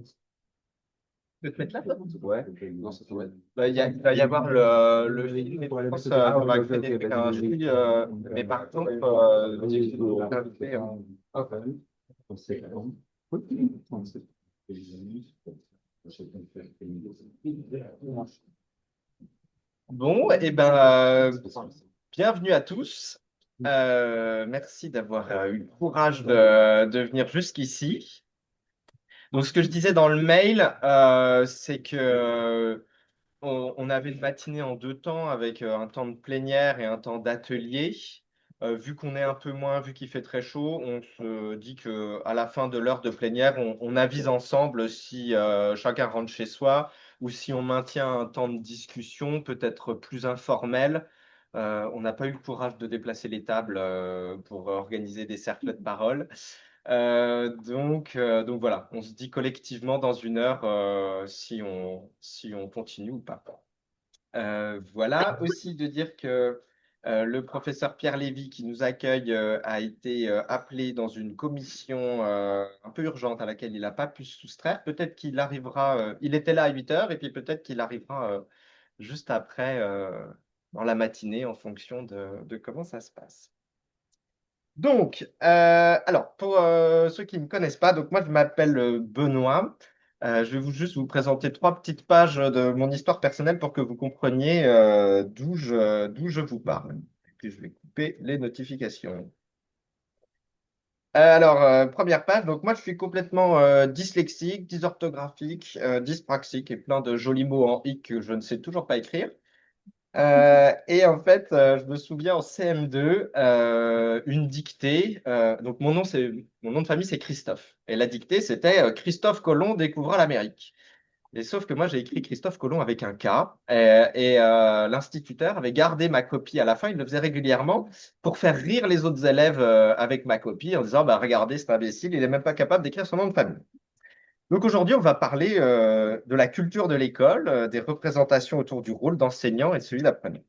Tu veux te mettre là, toi? Ouais, non, ça pourrait. Il va y avoir le film, et je pense qu'on va accéder avec un jus, mais par contre, il faut inviter, Bon, et ben, bienvenue à tous. Merci d'avoir eu le courage de venir jusqu'ici. Donc, ce que je disais dans le mail, c'est que on avait une matinée en deux temps avec un temps de plénière et un temps d'atelier. Vu qu'on est un peu moins, vu qu'il fait très chaud, on se dit que à la fin de l'heure de plénière, on avise ensemble si chacun rentre chez soi ou si on maintient un temps de discussion peut-être plus informel. On n'a pas eu le courage de déplacer les tables pour organiser des cercles de parole. Donc voilà, on se dit collectivement dans une heure si on continue ou pas. Voilà aussi de dire que le professeur Pierre Lévy qui nous accueille a été appelé dans une commission un peu urgente à laquelle il n'a pas pu se soustraire. Peut-être qu'il arrivera, il était là à 8 heures et puis peut-être qu'il arrivera juste après dans la matinée en fonction de comment ça se passe. Donc, alors, pour ceux qui ne me connaissent pas, donc moi, je m'appelle Benoît. Je vais juste vous présenter trois petites pages de mon histoire personnelle pour que vous compreniez d'où je vous parle. Et puis, je vais couper les notifications. Première page, donc moi, je suis complètement dyslexique, dysorthographique, dyspraxique et plein de jolis mots en hic que je ne sais toujours pas écrire. Et en fait, je me souviens en CM2, une dictée. Donc mon nom de famille, c'est Christophe. Et la dictée, c'était Christophe Colomb découvra l'Amérique. Et sauf que moi, j'ai écrit Christophe Colomb avec un K. L'instituteur avait gardé ma copie à la fin. Il le faisait régulièrement pour faire rire les autres élèves avec ma copie en disant, bah, regardez, cet imbécile, il n'est même pas capable d'écrire son nom de famille. Donc aujourd'hui, on va parler de la culture de l'école, des représentations autour du rôle d'enseignant et de celui d'apprenant.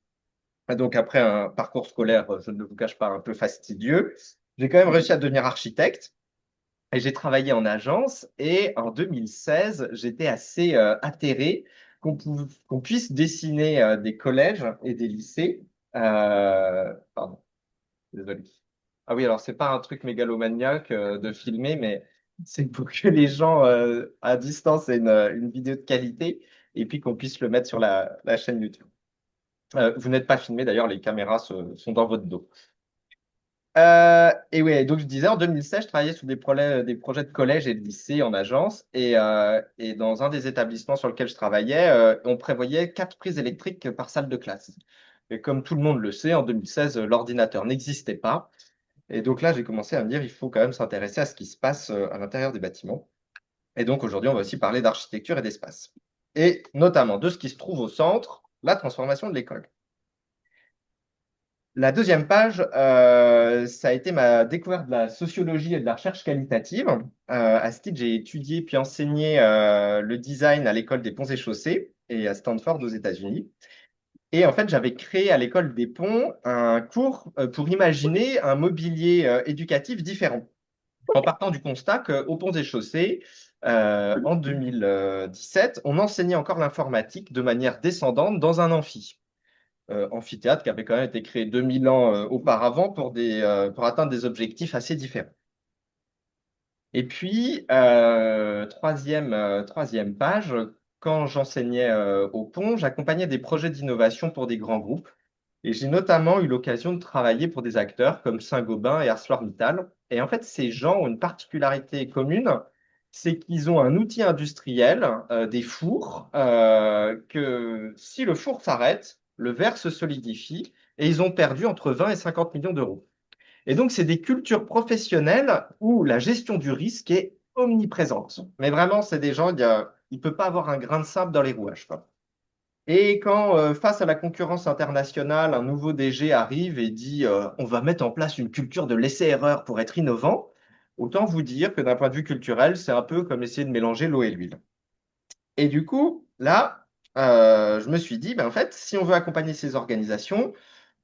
Donc, après un parcours scolaire, je ne vous cache pas, un peu fastidieux, j'ai quand même réussi à devenir architecte et j'ai travaillé en agence. Et en 2016, j'étais assez atterré qu'on puisse dessiner des collèges et des lycées. Pardon, désolé. Ah oui, alors c'est pas un truc mégalomaniaque de filmer, mais c'est pour que les gens à distance aient une vidéo de qualité et puis qu'on puisse le mettre sur la chaîne YouTube. Vous n'êtes pas filmé, d'ailleurs, les caméras sont dans votre dos. Et oui, donc je disais, en 2016, je travaillais sur des projets de collège et de lycée en agence. Et dans un des établissements sur lequel je travaillais, on prévoyait 4 prises électriques par salle de classe. Et comme tout le monde le sait, en 2016, l'ordinateur n'existait pas. Et donc là, j'ai commencé à me dire, il faut quand même s'intéresser à ce qui se passe à l'intérieur des bâtiments. Et donc aujourd'hui, on va aussi parler d'architecture et d'espace. Et notamment de ce qui se trouve au centre, la transformation de l'école. La deuxième page, ça a été ma découverte de la sociologie et de la recherche qualitative. À ce titre, j'ai étudié puis enseigné le design à l'école des ponts et chaussées et à Stanford aux États-Unis. Et en fait, j'avais créé à l'école des ponts un cours pour imaginer un mobilier éducatif différent, en partant du constat qu'aux ponts et chaussées, en 2017, on enseignait encore l'informatique de manière descendante dans un amphi amphithéâtre qui avait quand même été créé 2000 ans auparavant pour atteindre des objectifs assez différents. Et puis, troisième page, quand j'enseignais au Pont, j'accompagnais des projets d'innovation pour des grands groupes. Et j'ai notamment eu l'occasion de travailler pour des acteurs comme Saint-Gobain et ArcelorMittal. Et en fait, ces gens ont une particularité commune, c'est qu'ils ont un outil industriel, des fours, que si le four s'arrête, le verre se solidifie et ils ont perdu entre 20 et 50 millions d'euros. Et donc, c'est des cultures professionnelles où la gestion du risque est omniprésente. Mais vraiment, c'est des gens, il ne peut pas avoir un grain de sable dans les rouages, quoi. Et quand, face à la concurrence internationale, un nouveau DG arrive et dit on va mettre en place une culture de l'essai-erreur pour être innovant, autant vous dire que d'un point de vue culturel, c'est un peu comme essayer de mélanger l'eau et l'huile. Et du coup, là, je me suis dit, ben, en fait, si on veut accompagner ces organisations,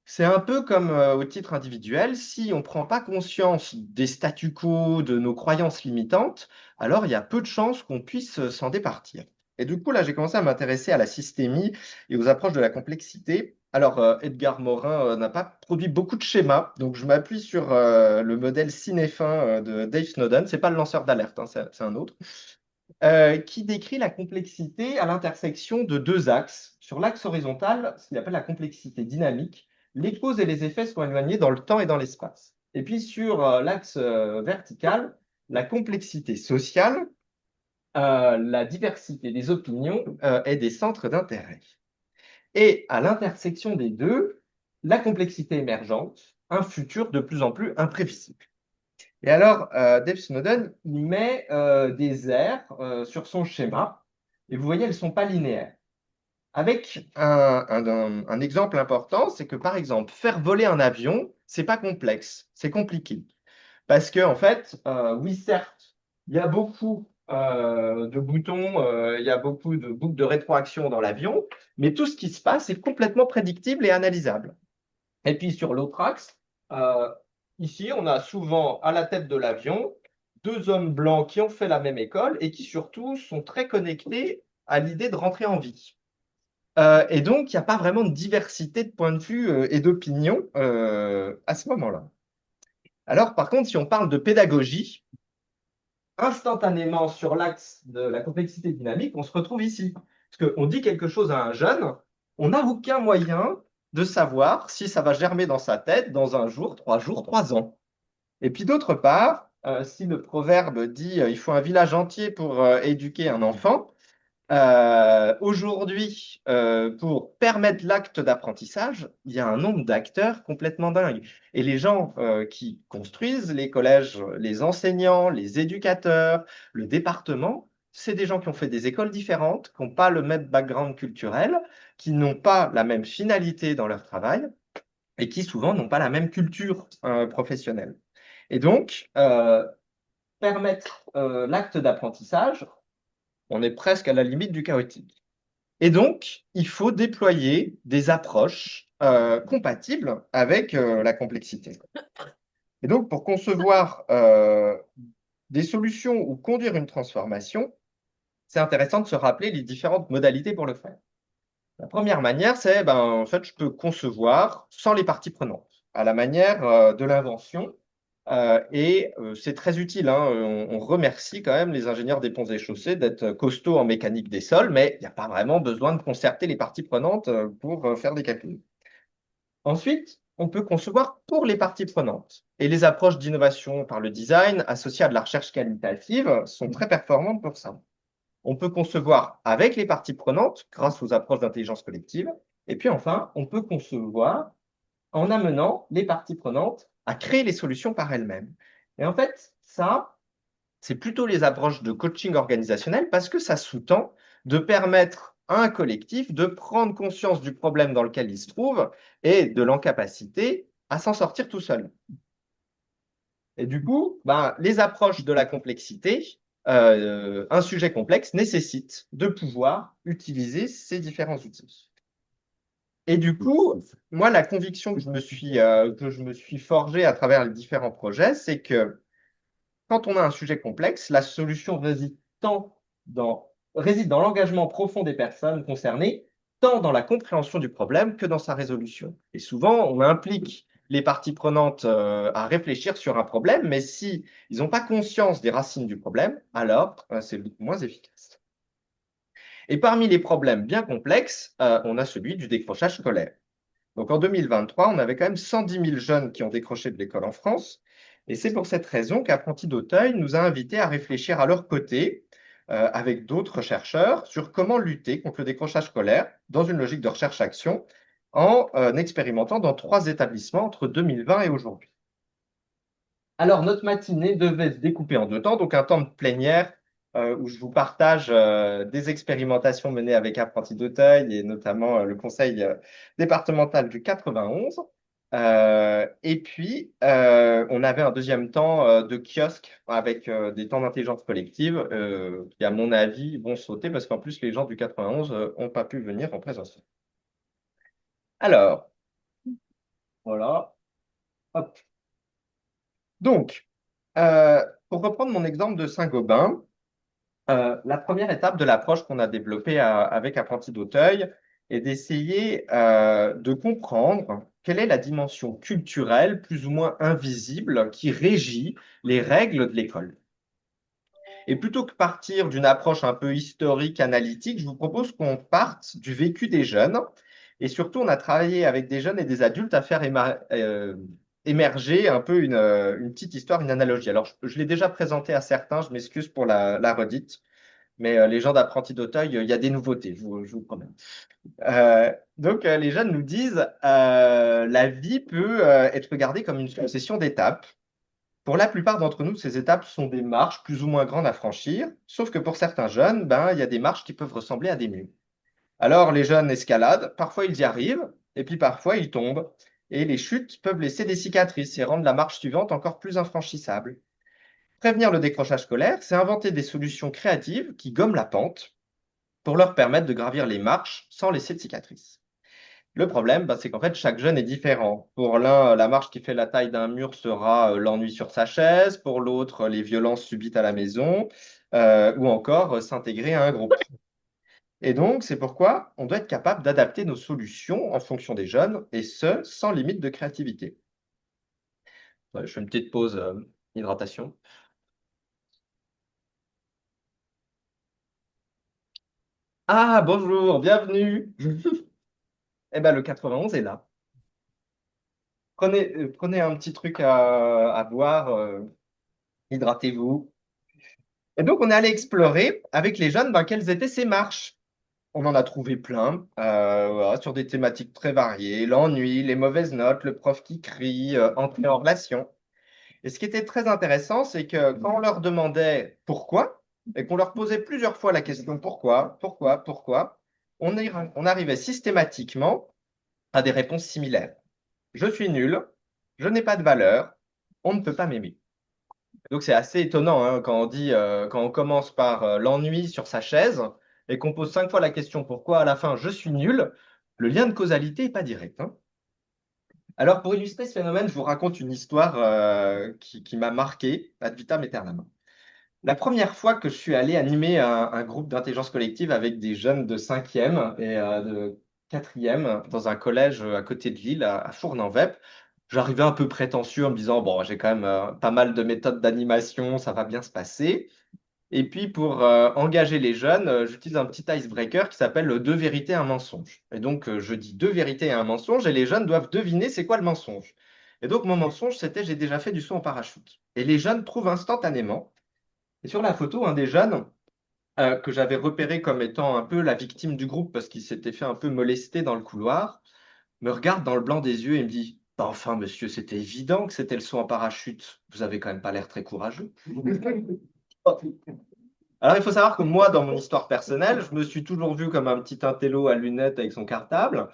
C'est un peu comme au titre individuel, si on ne prend pas conscience des statu quo, de nos croyances limitantes, alors il y a peu de chances qu'on puisse s'en départir. Et du coup, là, j'ai commencé à m'intéresser à la systémie et aux approches de la complexité. Alors, Edgar Morin n'a pas produit beaucoup de schémas, donc je m'appuie sur le modèle cinéphin de Dave Snowden. C'est pas le lanceur d'alerte, hein, c'est un autre qui décrit la complexité à l'intersection de deux axes. Sur l'axe horizontal, ce qu'il appelle la complexité dynamique, les causes et les effets sont éloignés dans le temps et dans l'espace. Et puis sur l'axe vertical, la complexité sociale, la diversité des opinions et des centres d'intérêt. Et à l'intersection des deux, la complexité émergente, un futur de plus en plus imprévisible. Et alors, Dave Snowden, il met des aires sur son schéma, et vous voyez, elles ne sont pas linéaires. Avec un exemple important, c'est que par exemple, faire voler un avion, c'est pas complexe, c'est compliqué. Parce que, en fait, oui, certes, il y a beaucoup de boutons, il y a beaucoup de boucles de rétroaction dans l'avion, mais tout ce qui se passe est complètement prédictible et analysable. Et puis sur l'autre axe, euh, ici, on a souvent à la tête de l'avion deux hommes blancs qui ont fait la même école et qui surtout sont très connectés à l'idée de rentrer en vie. Et donc, il n'y a pas vraiment de diversité de points de vue et d'opinion à ce moment-là. Alors, par contre, si on parle de pédagogie, instantanément sur l'axe de la complexité dynamique, on se retrouve ici. Parce qu'on dit quelque chose à un jeune, on n'a aucun moyen de savoir si ça va germer dans sa tête dans un jour, 3 ans. Et puis d'autre part, si le proverbe dit il faut un village entier pour éduquer un enfant, aujourd'hui, pour permettre l'acte d'apprentissage, il y a un nombre d'acteurs complètement dingue. Et les gens qui construisent les collèges, les enseignants, les éducateurs, le département, c'est des gens qui ont fait des écoles différentes, qui n'ont pas le même background culturel, qui n'ont pas la même finalité dans leur travail et qui souvent n'ont pas la même culture professionnelle. Et donc, permettre l'acte d'apprentissage, on est presque à la limite du chaotique. Et donc, il faut déployer des approches compatibles avec la complexité. Et donc, pour concevoir des solutions ou conduire une transformation, c'est intéressant de se rappeler les différentes modalités pour le faire. La première manière, c'est, ben, en fait, je peux concevoir sans les parties prenantes, à la manière de l'invention. C'est très utile, hein. On remercie quand même les ingénieurs des ponts et chaussées d'être costauds en mécanique des sols, mais il n'y a pas vraiment besoin de concerter les parties prenantes pour faire des calculs. Ensuite, on peut concevoir pour les parties prenantes. Et les approches d'innovation par le design associées à de la recherche qualitative sont très performantes pour ça. On peut concevoir avec les parties prenantes grâce aux approches d'intelligence collective. Et puis enfin, on peut concevoir en amenant les parties prenantes à créer les solutions par elles-mêmes. Et en fait, ça, c'est plutôt les approches de coaching organisationnel parce que ça sous-tend de permettre à un collectif de prendre conscience du problème dans lequel il se trouve et de l'incapacité à s'en sortir tout seul. Et du coup, ben, les approches de la complexité, un sujet complexe nécessite de pouvoir utiliser ces différents outils. Et du coup, moi, la conviction que je me suis forgée à travers les différents projets, c'est que quand on a un sujet complexe, la solution réside dans l'engagement profond des personnes concernées, tant dans la compréhension du problème que dans sa résolution. Et souvent, on implique les parties prenantes à réfléchir sur un problème, mais si ils n'ont pas conscience des racines du problème, alors c'est moins efficace. Et parmi les problèmes bien complexes, on a celui du décrochage scolaire. Donc en 2023, on avait quand même 110 000 jeunes qui ont décroché de l'école en France. Et c'est pour cette raison qu'Apprenti d'Auteuil nous a invités à réfléchir à leur côté, avec d'autres chercheurs, sur comment lutter contre le décrochage scolaire dans une logique de recherche-action en expérimentant dans 3 établissements entre 2020 et aujourd'hui. Alors, notre matinée devait se découper en 2 temps, donc un temps de plénière où je vous partage des expérimentations menées avec Apprentis d'Auteuil et notamment le conseil départemental du 91. Et puis, on avait un deuxième temps de kiosque avec des temps d'intelligence collective qui, à mon avis, vont sauter parce qu'en plus, les gens du 91 n'ont pas pu venir en présence. Alors, Voilà. Hop. Donc, pour reprendre mon exemple de Saint-Gobain, la première étape de l'approche qu'on a développée avec Apprenti d'Auteuil est d'essayer de comprendre quelle est la dimension culturelle plus ou moins invisible qui régit les règles de l'école. Et plutôt que partir d'une approche un peu historique, analytique, je vous propose qu'on parte du vécu des jeunes. Et surtout, on a travaillé avec des jeunes et des adultes à faire émerger un peu une petite histoire, une analogie. Alors, je l'ai déjà présenté à certains, je m'excuse pour la redite, mais les gens d'Apprenti d'Auteuil, il y a des nouveautés, je vous promets. Donc, les jeunes nous disent, la vie peut être regardée comme une succession d'étapes. Pour la plupart d'entre nous, ces étapes sont des marches plus ou moins grandes à franchir, sauf que pour certains jeunes, il y a des marches qui peuvent ressembler à des murs. Alors, les jeunes escaladent, parfois ils y arrivent, et puis parfois ils tombent. Et les chutes peuvent laisser des cicatrices et rendre la marche suivante encore plus infranchissable. Prévenir le décrochage scolaire, c'est inventer des solutions créatives qui gomment la pente pour leur permettre de gravir les marches sans laisser de cicatrices. Le problème, c'est qu'en fait, chaque jeune est différent. Pour l'un, la marche qui fait la taille d'un mur sera l'ennui sur sa chaise. Pour l'autre, les violences subites à la maison, ou encore s'intégrer à un groupe. Et donc, c'est pourquoi on doit être capable d'adapter nos solutions en fonction des jeunes, et ce, sans limite de créativité. Ouais, je fais une petite pause hydratation. Ah, bonjour, bienvenue. Eh ben, le 91 est là. Prenez un petit truc à boire, hydratez-vous. Et donc, on est allé explorer avec les jeunes quelles étaient ces marches. On en a trouvé plein, voilà, sur des thématiques très variées, l'ennui, les mauvaises notes, le prof qui crie, entrer en relation. Et ce qui était très intéressant, c'est que quand on leur demandait pourquoi, et qu'on leur posait plusieurs fois la question pourquoi, on arrivait systématiquement à des réponses similaires. Je suis nul, je n'ai pas de valeur, on ne peut pas m'aimer. Donc c'est assez étonnant hein, quand on dit, quand on commence par l'ennui sur sa chaise et qu'on pose 5 fois la question pourquoi à la fin je suis nul, le lien de causalité n'est pas direct. Hein. Alors pour illustrer ce phénomène, je vous raconte une histoire qui m'a marqué ad vitam aeternam. La première fois que je suis allé animer un groupe d'intelligence collective avec des jeunes de 5e et de 4e dans un collège à côté de Lille, à Fournes-en-Vep, j'arrivais un peu prétentieux en me disant, bon, j'ai quand même pas mal de méthodes d'animation, ça va bien se passer. Et puis pour engager les jeunes, j'utilise un petit icebreaker qui s'appelle deux vérités, un mensonge. Et donc je dis deux vérités et un mensonge et les jeunes doivent deviner c'est quoi le mensonge. Et donc mon mensonge, c'était j'ai déjà fait du saut en parachute. Et les jeunes trouvent instantanément. Et sur la photo, un des jeunes que j'avais repéré comme étant un peu la victime du groupe parce qu'il s'était fait un peu molester dans le couloir, me regarde dans le blanc des yeux et me dit, bah enfin monsieur, c'était évident que c'était le saut en parachute. Vous avez quand même pas l'air très courageux. Alors, il faut savoir que moi, dans mon histoire personnelle, je me suis toujours vu comme un petit intello à lunettes avec son cartable,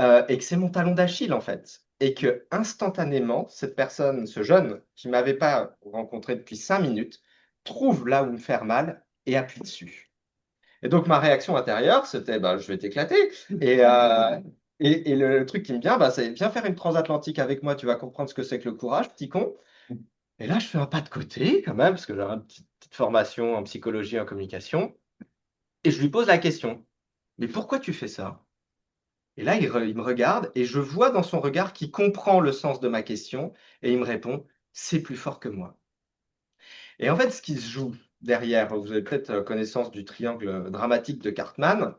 et que c'est mon talon d'Achille, en fait. Et que instantanément, cette personne, ce jeune, qui m'avait pas rencontré depuis 5 minutes, trouve là où me faire mal et appuie dessus. Et donc, ma réaction intérieure, c'était, bah, je vais t'éclater. Et, euh, et le truc qui me vient, c'est viens faire une transatlantique avec moi, tu vas comprendre ce que c'est que le courage, petit con. Et là, je fais un pas de côté, quand même, parce que j'ai une petite formation en psychologie et en communication. Et je lui pose la question, mais pourquoi tu fais ça? Et là, il me regarde et je vois dans son regard qu'il comprend le sens de ma question et il me répond, c'est plus fort que moi. Et en fait, ce qui se joue derrière, vous avez peut-être connaissance du triangle dramatique de Cartman,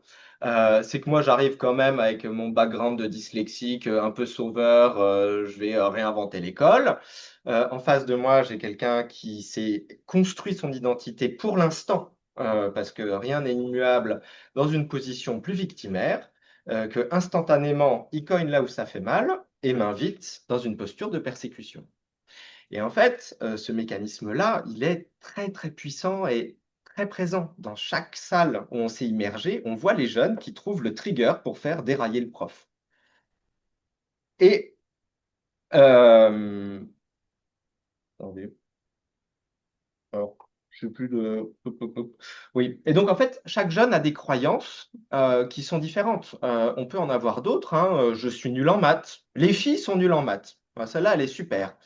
c'est que moi, j'arrive quand même avec mon background de dyslexique, un peu sauveur, je vais réinventer l'école. En face de moi, j'ai quelqu'un qui s'est construit son identité pour l'instant, parce que rien n'est immuable, dans une position plus victimaire, que instantanément, il cogne là où ça fait mal et m'invite dans une posture de persécution. Et en fait, ce mécanisme-là, il est très, très puissant et très présent. Dans chaque salle où on s'est immergé, on voit les jeunes qui trouvent le trigger pour faire dérailler le prof. Et, attendez, alors, Je sais plus de. Hop, hop, hop. Oui. Et donc, en fait, chaque jeune a des croyances qui sont différentes. On peut en avoir d'autres, hein. Je suis nul en maths. Les filles sont nulles en maths. Celle-là, elle est super.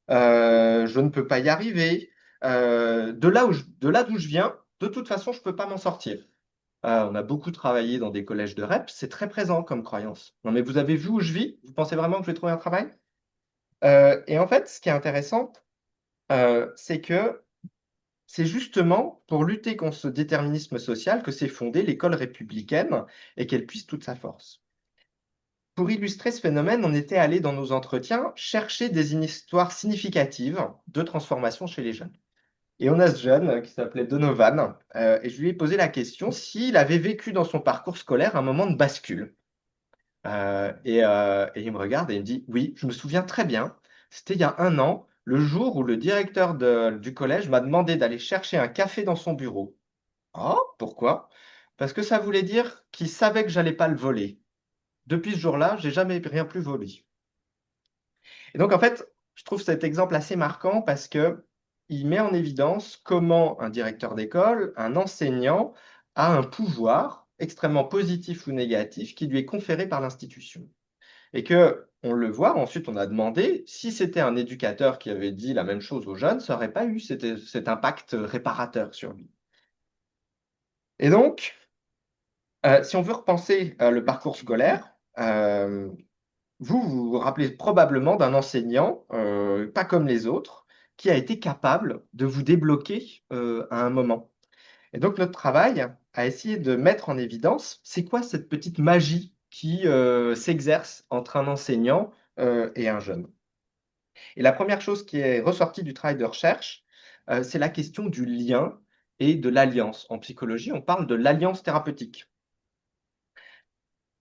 Je ne peux pas y arriver. De là d'où je viens, de toute façon, je ne peux pas m'en sortir. On a beaucoup travaillé dans des collèges de REP. C'est très présent comme croyance. Non, mais vous avez vu où je vis? Vous pensez vraiment que je vais trouver un travail? Et en fait, ce qui est intéressant, c'est que c'est justement pour lutter contre ce déterminisme social que s'est fondée l'école républicaine et qu'elle puise toute sa force. Pour illustrer ce phénomène, on était allé dans nos entretiens chercher des histoires significatives de transformation chez les jeunes. Et on a ce jeune qui s'appelait Donovan, et je lui ai posé la question s'il avait vécu dans son parcours scolaire un moment de bascule. Et il me regarde et il me dit, oui, je me souviens très bien. C'était il y a un an, le jour où le directeur du collège m'a demandé d'aller chercher un café dans son bureau. Oh, pourquoi? Parce que ça voulait dire qu'il savait que j'allais pas le voler. Depuis ce jour-là, j'ai jamais rien plus volé. Et donc, en fait, je trouve cet exemple assez marquant parce que il met en évidence comment un directeur d'école, un enseignant, a un pouvoir extrêmement positif ou négatif qui lui est conféré par l'institution. Et que, on le voit, ensuite on a demandé si c'était un éducateur qui avait dit la même chose aux jeunes, ça n'aurait pas eu cet impact réparateur sur lui. Et donc, si on veut repenser le parcours scolaire, vous vous rappelez probablement d'un enseignant, pas comme les autres, qui a été capable de vous débloquer à un moment. Et donc, notre travail a essayé de mettre en évidence, c'est quoi cette petite magie qui s'exerce entre un enseignant et un jeune. Et la première chose qui est ressortie du travail de recherche, c'est la question du lien et de l'alliance. En psychologie, on parle de l'alliance thérapeutique.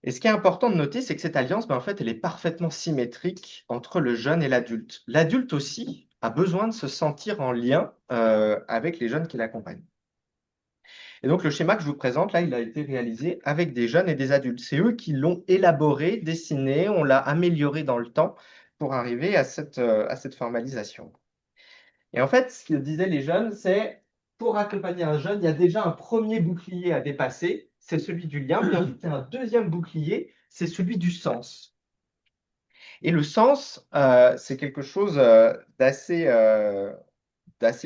Et ce qui est important de noter, c'est que cette alliance, ben, en fait, elle est parfaitement symétrique entre le jeune et l'adulte. L'adulte aussi a besoin de se sentir en lien avec les jeunes qui l'accompagnent. Et donc, le schéma que je vous présente, là, il a été réalisé avec des jeunes et des adultes. C'est eux qui l'ont élaboré, dessiné, on l'a amélioré dans le temps pour arriver à cette formalisation. Et en fait, ce que disaient les jeunes, c'est pour accompagner un jeune, il y a déjà un premier bouclier à dépasser, c'est celui du lien, puis ensuite, il y a un deuxième bouclier, c'est celui du sens. Et le sens, c'est quelque chose d'assez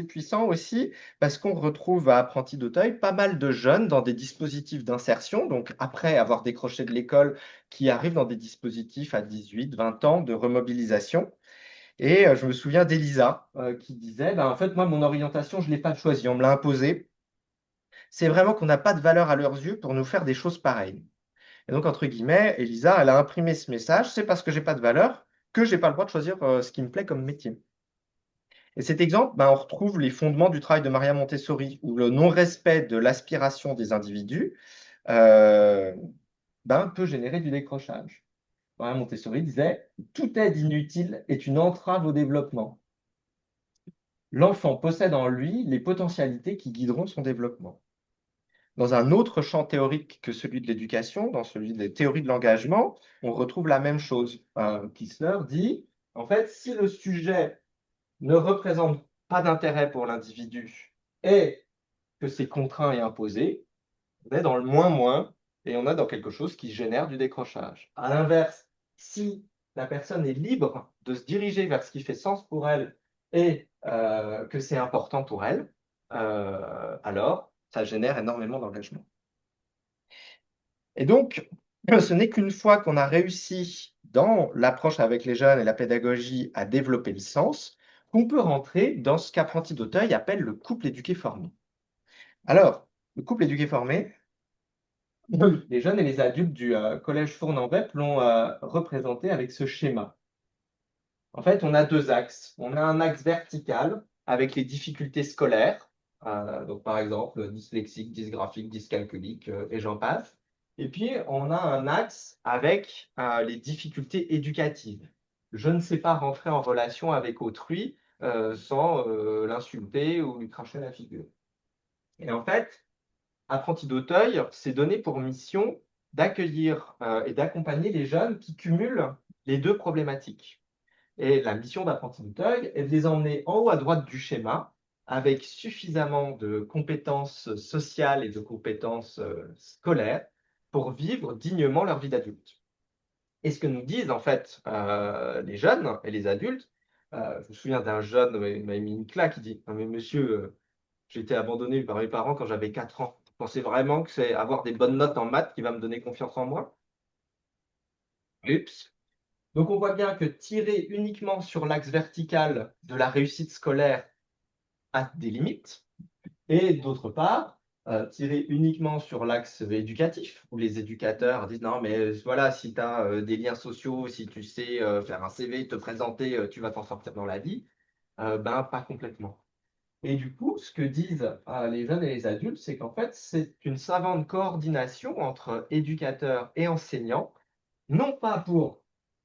puissant aussi, parce qu'on retrouve à Apprenti d'Auteuil pas mal de jeunes dans des dispositifs d'insertion, donc après avoir décroché de l'école, qui arrivent dans des dispositifs à 18, 20 ans de remobilisation. Et je me souviens d'Elisa qui disait, ben, en fait, moi, mon orientation, je ne l'ai pas choisie, on me l'a imposée. C'est vraiment qu'on n'a pas de valeur à leurs yeux pour nous faire des choses pareilles. Et donc, entre guillemets, Elisa, elle a imprimé ce message, c'est parce que j'ai pas de valeur que j'ai pas le droit de choisir ce qui me plaît comme métier. Et cet exemple, ben, on retrouve les fondements du travail de Maria Montessori, où le non-respect de l'aspiration des individus euh, ben, peut générer du décrochage. Maria Montessori disait, toute aide inutile est une entrave au développement. L'enfant possède en lui les potentialités qui guideront son développement. Dans un autre champ théorique que celui de l'éducation, dans celui des théories de l'engagement, on retrouve la même chose. Kissler dit, en fait, si le sujet ne représente pas d'intérêt pour l'individu et que c'est contraint et imposé, on est dans le moins-moins et on est dans quelque chose qui génère du décrochage. À l'inverse, si la personne est libre de se diriger vers ce qui fait sens pour elle et que c'est important pour elle, alors ça génère énormément d'engagement. Et donc, ce n'est qu'une fois qu'on a réussi dans l'approche avec les jeunes et la pédagogie à développer le sens, qu'on peut rentrer dans ce qu'Apprenti d'Auteuil appelle le couple éduqué formé. Alors, le couple éduqué formé, les jeunes et les adultes du collège Fournambep l'ont représenté avec ce schéma. En fait, on a deux axes. On a un axe vertical avec les difficultés scolaires, donc par exemple dyslexique, dysgraphique, dyscalculique, et j'en passe. Et puis, on a un axe avec les difficultés éducatives. Je ne sais pas rentrer en relation avec autrui sans l'insulter ou lui cracher la figure. Et en fait, Apprenti d'Auteuil s'est donné pour mission d'accueillir et d'accompagner les jeunes qui cumulent les deux problématiques. Et la mission d'Apprenti d'Auteuil est de les emmener en haut à droite du schéma avec suffisamment de compétences sociales et de compétences scolaires pour vivre dignement leur vie d'adulte. Et ce que nous disent en fait les jeunes et les adultes, je me souviens d'un jeune, il m'a mis une claque, il dit: «Non mais monsieur, j'ai été abandonné par mes parents quand j'avais 4 ans. Vous pensez vraiment que c'est avoir des bonnes notes en maths qui va me donner confiance en moi?» Oups! Donc on voit bien que tirer uniquement sur l'axe vertical de la réussite scolaire a des limites. Et d'autre part, tirer uniquement sur l'axe éducatif, où les éducateurs disent: «Non, mais voilà, si tu as des liens sociaux, si tu sais faire un CV, te présenter, tu vas t'en sortir dans la vie», ben, pas complètement. Et du coup, ce que disent les jeunes et les adultes, c'est qu'en fait, c'est une savante coordination entre éducateurs et enseignants, non pas pour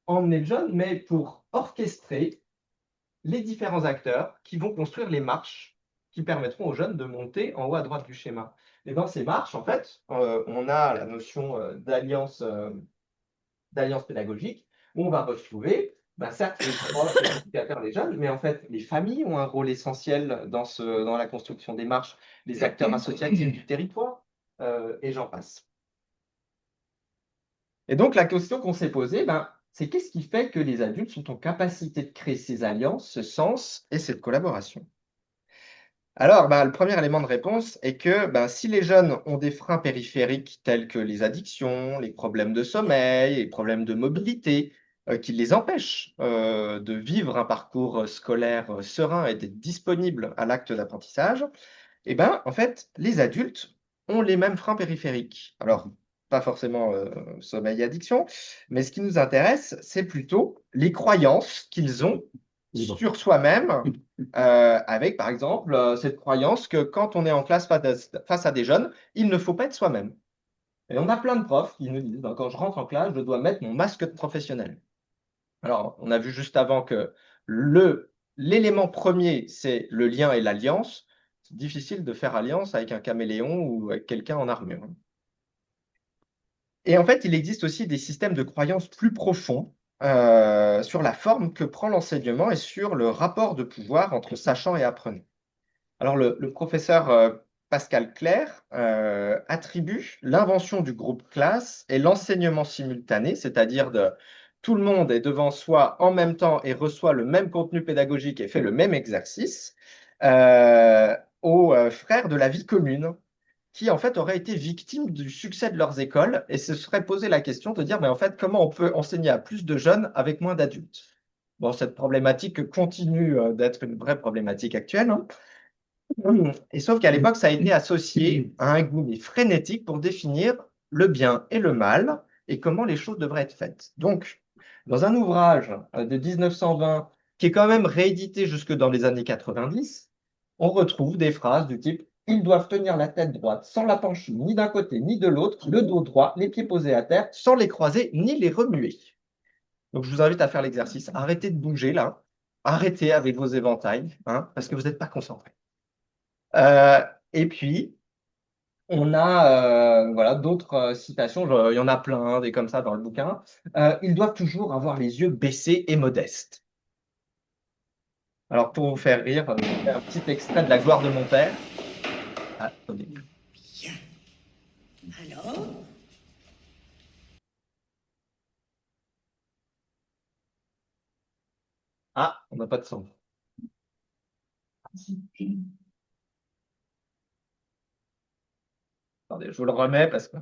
emmener le jeune, mais pour orchestrer les différents acteurs qui vont construire les marches qui permettront aux jeunes de monter en haut à droite du schéma. Et dans ces marches, en fait, on a la notion d'alliance pédagogique, où on va retrouver, bah, certes, les profs, les éducateurs, les jeunes, mais en fait, les familles ont un rôle essentiel dans la construction des marches, les acteurs associatifs du territoire, et j'en passe. Et donc, la question qu'on s'est posée, ben, c'est qu'est-ce qui fait que les adultes sont en capacité de créer ces alliances, ce sens et cette collaboration? Alors, bah, le premier élément de réponse est que bah, si les jeunes ont des freins périphériques tels que les addictions, les problèmes de sommeil, les problèmes de mobilité, qui les empêchent de vivre un parcours scolaire serein et d'être disponibles à l'acte d'apprentissage, eh ben, en fait, les adultes ont les mêmes freins périphériques. Alors, pas forcément sommeil et addiction, mais ce qui nous intéresse, c'est plutôt les croyances qu'ils ont sur soi-même, avec par exemple cette croyance que quand on est en classe face à des jeunes, il ne faut pas être soi-même. Et on a plein de profs qui nous disent: ben, quand je rentre en classe, je dois mettre mon masque de professionnel. Alors, on a vu juste avant que l'élément premier, c'est le lien et l'alliance. C'est difficile de faire alliance avec un caméléon ou avec quelqu'un en armure. Et en fait, il existe aussi des systèmes de croyances plus profonds sur la forme que prend l'enseignement et sur le rapport de pouvoir entre sachant et apprenant. Alors, le professeur Pascal Clair attribue l'invention du groupe classe et l'enseignement simultané, c'est-à-dire de tout le monde est devant soi en même temps et reçoit le même contenu pédagogique et fait le même exercice, aux frères de la vie commune, qui en fait auraient été victimes du succès de leurs écoles et se seraient posé la question de dire, mais en fait, comment on peut enseigner à plus de jeunes avec moins d'adultes? Bon, cette problématique continue d'être une vraie problématique actuelle, hein. Et sauf qu'à l'époque, ça a été associé à un goût mais frénétique pour définir le bien et le mal et comment les choses devraient être faites. Donc, dans un ouvrage de 1920 qui est quand même réédité jusque dans les années 90, on retrouve des phrases du type: ils doivent tenir la tête droite sans la pencher ni d'un côté ni de l'autre, le dos droit, les pieds posés à terre, sans les croiser ni les remuer. Donc, je vous invite à faire l'exercice. Arrêtez de bouger là. Arrêtez avec vos éventails, hein, parce que vous n'êtes pas concentrés. Euh, et puis, on a voilà, d'autres citations, il y en a plein, hein, des comme ça dans le bouquin. Ils doivent toujours avoir les yeux baissés et modestes. Alors, pour vous faire rire, je fais un petit extrait de La gloire de mon père. Ah, attendez. Bien. Alors, Ah, on n'a pas de son. Attendez, je vous le remets parce que.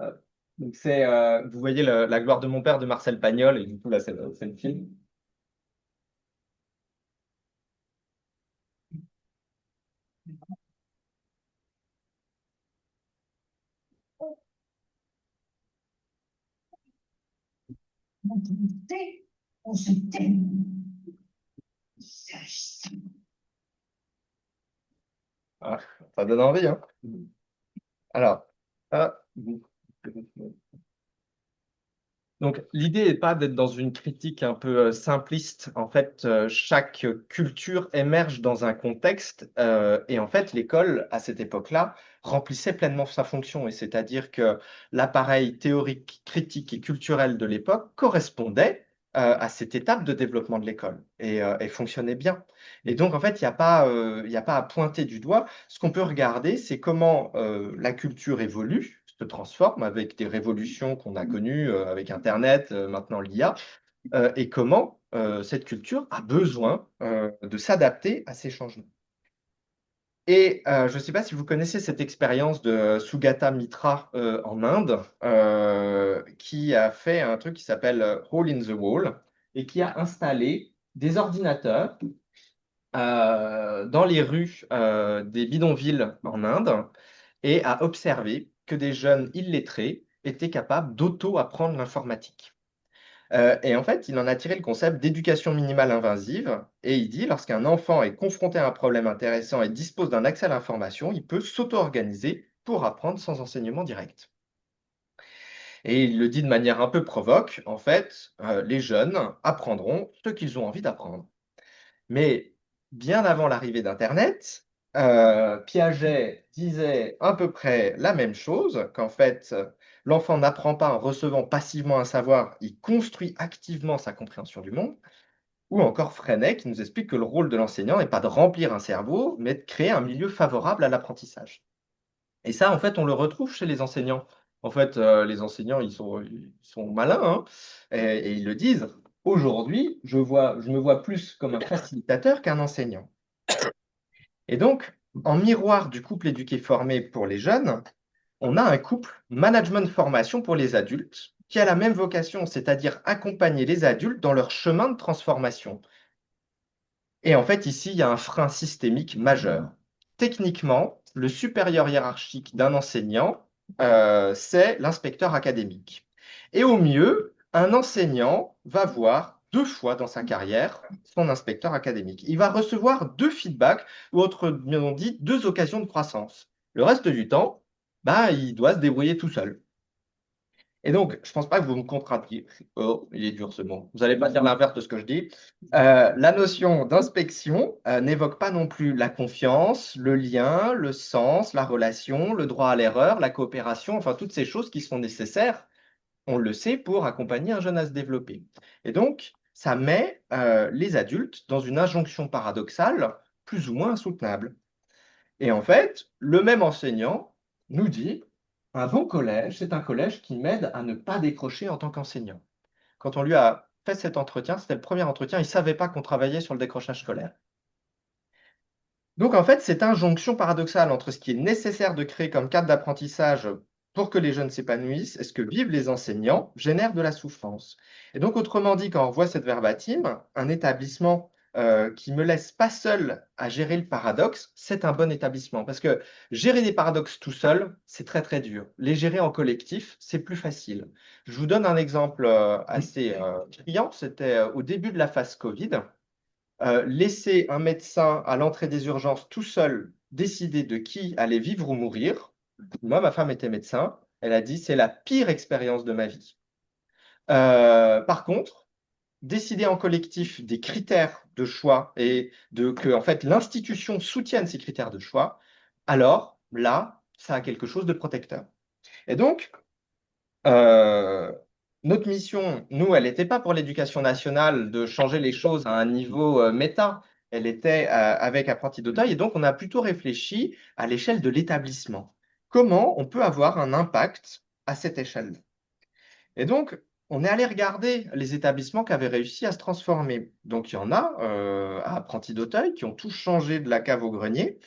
euh, donc c'est, vous voyez La gloire de mon père de Marcel Pagnol, et du coup là c'est le film. on se tait, on se tait. Sache ça. Ah, ça donne envie, hein. Alors, ah, donc, l'idée n'est pas d'être dans une critique un peu simpliste. En fait, chaque culture émerge dans un contexte, et en fait, l'école, à cette époque-là, remplissait pleinement sa fonction. Et c'est-à-dire que l'appareil théorique, critique et culturel de l'époque correspondait à cette étape de développement de l'école et fonctionnait bien. Et donc, en fait, il y a pas à pointer du doigt. Ce qu'on peut regarder, c'est comment la culture évolue, se transforme avec des révolutions qu'on a connues avec Internet, maintenant l'IA, et comment cette culture a besoin de s'adapter à ces changements. Et je ne sais pas si vous connaissez cette expérience de Sugata Mitra en Inde, qui a fait un truc qui s'appelle Hole in the Wall et qui a installé des ordinateurs dans les rues des bidonvilles en Inde et a observé que des jeunes illettrés étaient capables d'auto-apprendre l'informatique. Et en fait, il en a tiré le concept d'éducation minimale invasive, et il dit, lorsqu'un enfant est confronté à un problème intéressant et dispose d'un accès à l'information, il peut s'auto-organiser pour apprendre sans enseignement direct. Et il le dit de manière un peu provoque, en fait, les jeunes apprendront ce qu'ils ont envie d'apprendre. Mais bien avant l'arrivée d'Internet, Piaget disait à peu près la même chose, qu'en fait, l'enfant n'apprend pas en recevant passivement un savoir, il construit activement sa compréhension du monde, ou encore Freinet qui nous explique que le rôle de l'enseignant n'est pas de remplir un cerveau, mais de créer un milieu favorable à l'apprentissage. Et ça, en fait, on le retrouve chez les enseignants. En fait, les enseignants, ils sont malins, hein, et ils le disent. Aujourd'hui, je me vois plus comme un facilitateur qu'un enseignant. Et donc, en miroir du couple éduqué formé pour les jeunes, on a un couple management-formation pour les adultes qui a la même vocation, c'est-à-dire accompagner les adultes dans leur chemin de transformation. Et en fait, ici, il y a un frein systémique majeur. Techniquement, le supérieur hiérarchique d'un enseignant, c'est l'inspecteur académique. Et au mieux, un enseignant va voir 2 fois dans sa carrière son inspecteur académique. Il va recevoir 2 feedbacks, ou autrement dit, 2 occasions de croissance. Le reste du temps, bah, il doit se débrouiller tout seul. Et donc, je ne pense pas que vous me contrariez. Oh, il est dur ce mot. Vous n'allez pas dire l'inverse de ce que je dis. La notion d'inspection n'évoque pas non plus la confiance, le lien, le sens, la relation, le droit à l'erreur, la coopération, enfin toutes ces choses qui sont nécessaires, on le sait, pour accompagner un jeune à se développer. Et donc, ça met les adultes dans une injonction paradoxale plus ou moins insoutenable. Et en fait, le même enseignant nous dit, un bon collège, c'est un collège qui m'aide à ne pas décrocher en tant qu'enseignant. Quand on lui a fait cet entretien, c'était le premier entretien, il ne savait pas qu'on travaillait sur le décrochage scolaire. Donc en fait, cette injonction paradoxale entre ce qui est nécessaire de créer comme cadre d'apprentissage pour que les jeunes s'épanouissent et ce que vivent les enseignants génère de la souffrance. Et donc autrement dit, quand on voit cette verbatim, un établissement qui me laisse pas seul à gérer le paradoxe, c'est un bon établissement. Parce que gérer des paradoxes tout seul, c'est très très dur. Les gérer en collectif, c'est plus facile. Je vous donne un exemple assez criant, c'était au début de la phase Covid. Laisser un médecin à l'entrée des urgences tout seul décider de qui allait vivre ou mourir. Moi, ma femme était médecin. Elle a dit, c'est la pire expérience de ma vie. Par contre, décider en collectif des critères de choix et que en fait, l'institution soutienne ces critères de choix, alors là, ça a quelque chose de protecteur. Et donc, euh, notre mission, nous, elle n'était pas pour l'éducation nationale de changer les choses à un niveau méta. Elle était avec Apprenti d'Auteuil. Et donc, on a plutôt réfléchi à l'échelle de l'établissement. Comment on peut avoir un impact à cette échelle? Et donc, on est allé regarder les établissements qui avaient réussi à se transformer. Donc, il y en a à Apprenti d'Auteuil qui ont tout changé de la cave au grenier.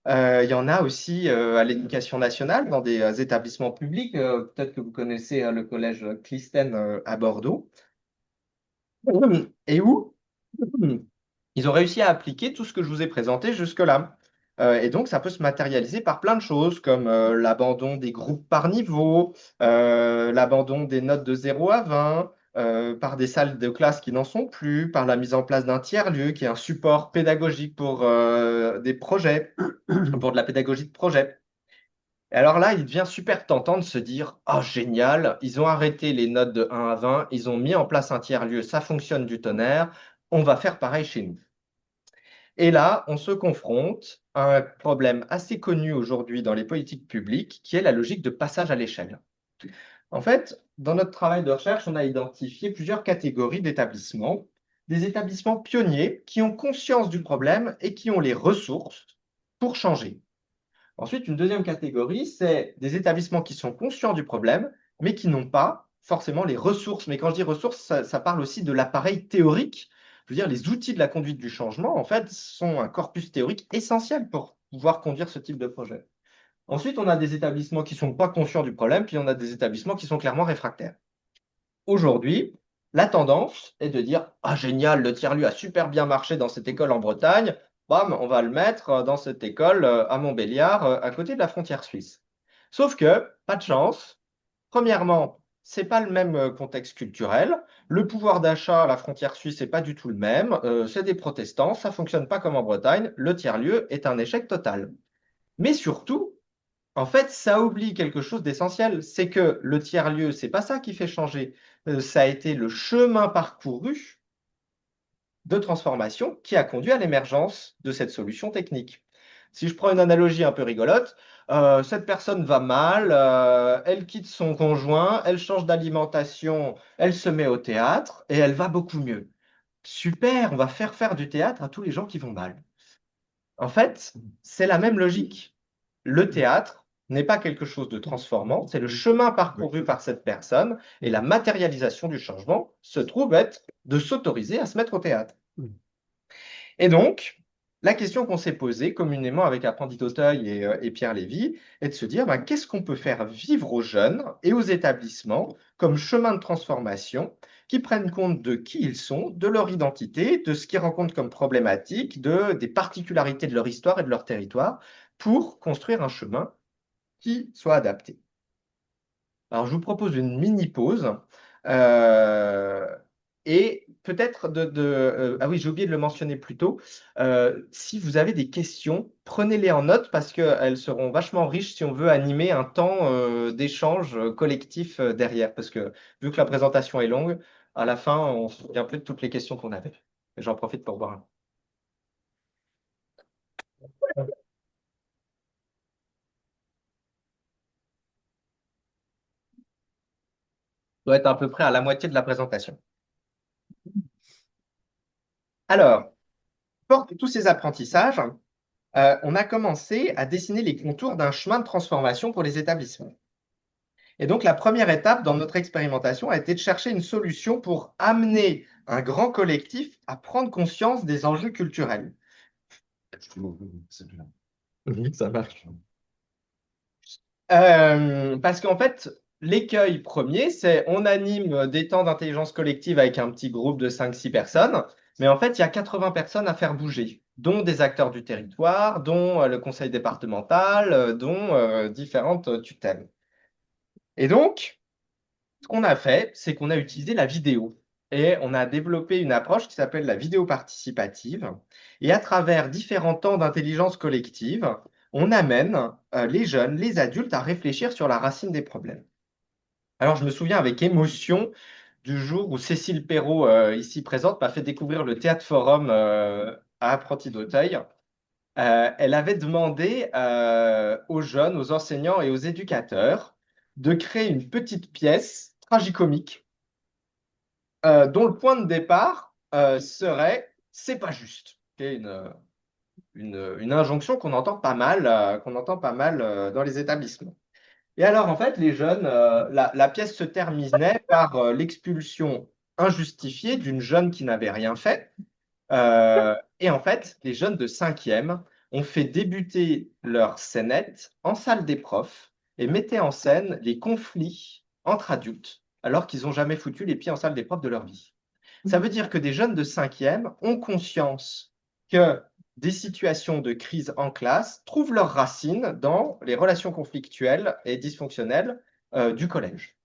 Il y en a aussi à l'éducation nationale, dans des établissements publics. Peut-être que vous connaissez le collège Clistène à Bordeaux. Et où ils ont réussi à appliquer tout ce que je vous ai présenté jusque-là. Et donc, ça peut se matérialiser par plein de choses, comme l'abandon des groupes par niveau, l'abandon des notes de 0 à 20, par des salles de classe qui n'en sont plus, par la mise en place d'un tiers-lieu qui est un support pédagogique pour des projets, pour de la pédagogie de projet. Et alors là, il devient super tentant de se dire, oh génial, ils ont arrêté les notes de 1 à 20, ils ont mis en place un tiers-lieu, ça fonctionne du tonnerre, on va faire pareil chez nous. Et là, on se confronte à un problème assez connu aujourd'hui dans les politiques publiques, qui est la logique de passage à l'échelle. En fait, dans notre travail de recherche, on a identifié plusieurs catégories d'établissements. Des établissements pionniers qui ont conscience du problème et qui ont les ressources pour changer. Ensuite, une deuxième catégorie, c'est des établissements qui sont conscients du problème, mais qui n'ont pas forcément les ressources. Mais quand je dis ressources, ça parle aussi de l'appareil théorique. Je veux dire, les outils de la conduite du changement, en fait, sont un corpus théorique essentiel pour pouvoir conduire ce type de projet. Ensuite, on a des établissements qui ne sont pas conscients du problème, puis on a des établissements qui sont clairement réfractaires. Aujourd'hui, la tendance est de dire: ah, génial, le tiers-lieu a super bien marché dans cette école en Bretagne, bam, on va le mettre dans cette école à Montbéliard, à côté de la frontière suisse. Sauf que, pas de chance. Premièrement, c'est pas le même contexte culturel. Le pouvoir d'achat à la frontière suisse n'est pas du tout le même. C'est des protestants, ça fonctionne pas comme en Bretagne. Le tiers-lieu est un échec total. Mais surtout, en fait, ça oublie quelque chose d'essentiel, c'est que le tiers-lieu, c'est pas ça qui fait changer. Ça a été le chemin parcouru de transformation qui a conduit à l'émergence de cette solution technique. Si je prends une analogie un peu rigolote, cette personne va mal, elle quitte son conjoint, elle change d'alimentation, elle se met au théâtre et elle va beaucoup mieux. Super, on va faire du théâtre à tous les gens qui vont mal. En fait, c'est la même logique. Le théâtre n'est pas quelque chose de transformant, c'est le chemin parcouru par cette personne et la matérialisation du changement se trouve être de s'autoriser à se mettre au théâtre. Et donc, la question qu'on s'est posée communément avec Apprenti d'Auteuil et Pierre Lévy est de se dire qu'est-ce qu'on peut faire vivre aux jeunes et aux établissements comme chemin de transformation qui prennent compte de qui ils sont, de leur identité, de ce qu'ils rencontrent comme problématique, des particularités de leur histoire et de leur territoire pour construire un chemin qui soit adapté. Alors, je vous propose une mini pause. euh, et peut-être ah oui, j'ai oublié de le mentionner plus tôt. Si vous avez des questions, prenez-les en note parce qu'elles seront vachement riches si on veut animer un temps d'échange collectif derrière. Parce que vu que la présentation est longue, à la fin, on se souvient plus de toutes les questions qu'on avait. Et j'en profite pour boire un coup. On doit être à peu près à la moitié de la présentation. Alors, fort de tous ces apprentissages, on a commencé à dessiner les contours d'un chemin de transformation pour les établissements. Et donc, la première étape dans notre expérimentation a été de chercher une solution pour amener un grand collectif à prendre conscience des enjeux culturels. Oui, ça marche. Parce qu'en fait, l'écueil premier, c'est on anime des temps d'intelligence collective avec un petit groupe de 5-6 personnes, mais en fait, il y a 80 personnes à faire bouger, dont des acteurs du territoire, dont le conseil départemental, dont différentes tutelles. Et donc, ce qu'on a fait, c'est qu'on a utilisé la vidéo et on a développé une approche qui s'appelle la vidéo participative. Et à travers différents temps d'intelligence collective, on amène les jeunes, les adultes à réfléchir sur la racine des problèmes. Alors, je me souviens avec émotion du jour où Cécile Perrault, ici présente, m'a fait découvrir le Théâtre Forum à Apprenti d'Auteuil. Elle avait demandé aux jeunes, aux enseignants et aux éducateurs de créer une petite pièce tragicomique dont le point de départ serait c'est pas juste. C'est une injonction qu'on entend pas mal dans les établissements. Et alors, en fait, les jeunes, la pièce se terminait par l'expulsion injustifiée d'une jeune qui n'avait rien fait. Et en fait, les jeunes de cinquième ont fait débuter leur scénette en salle des profs et mettaient en scène les conflits entre adultes alors qu'ils n'ont jamais foutu les pieds en salle des profs de leur vie. Ça veut dire que des jeunes de cinquième ont conscience que des situations de crise en classe trouvent leurs racines dans les relations conflictuelles et dysfonctionnelles du collège.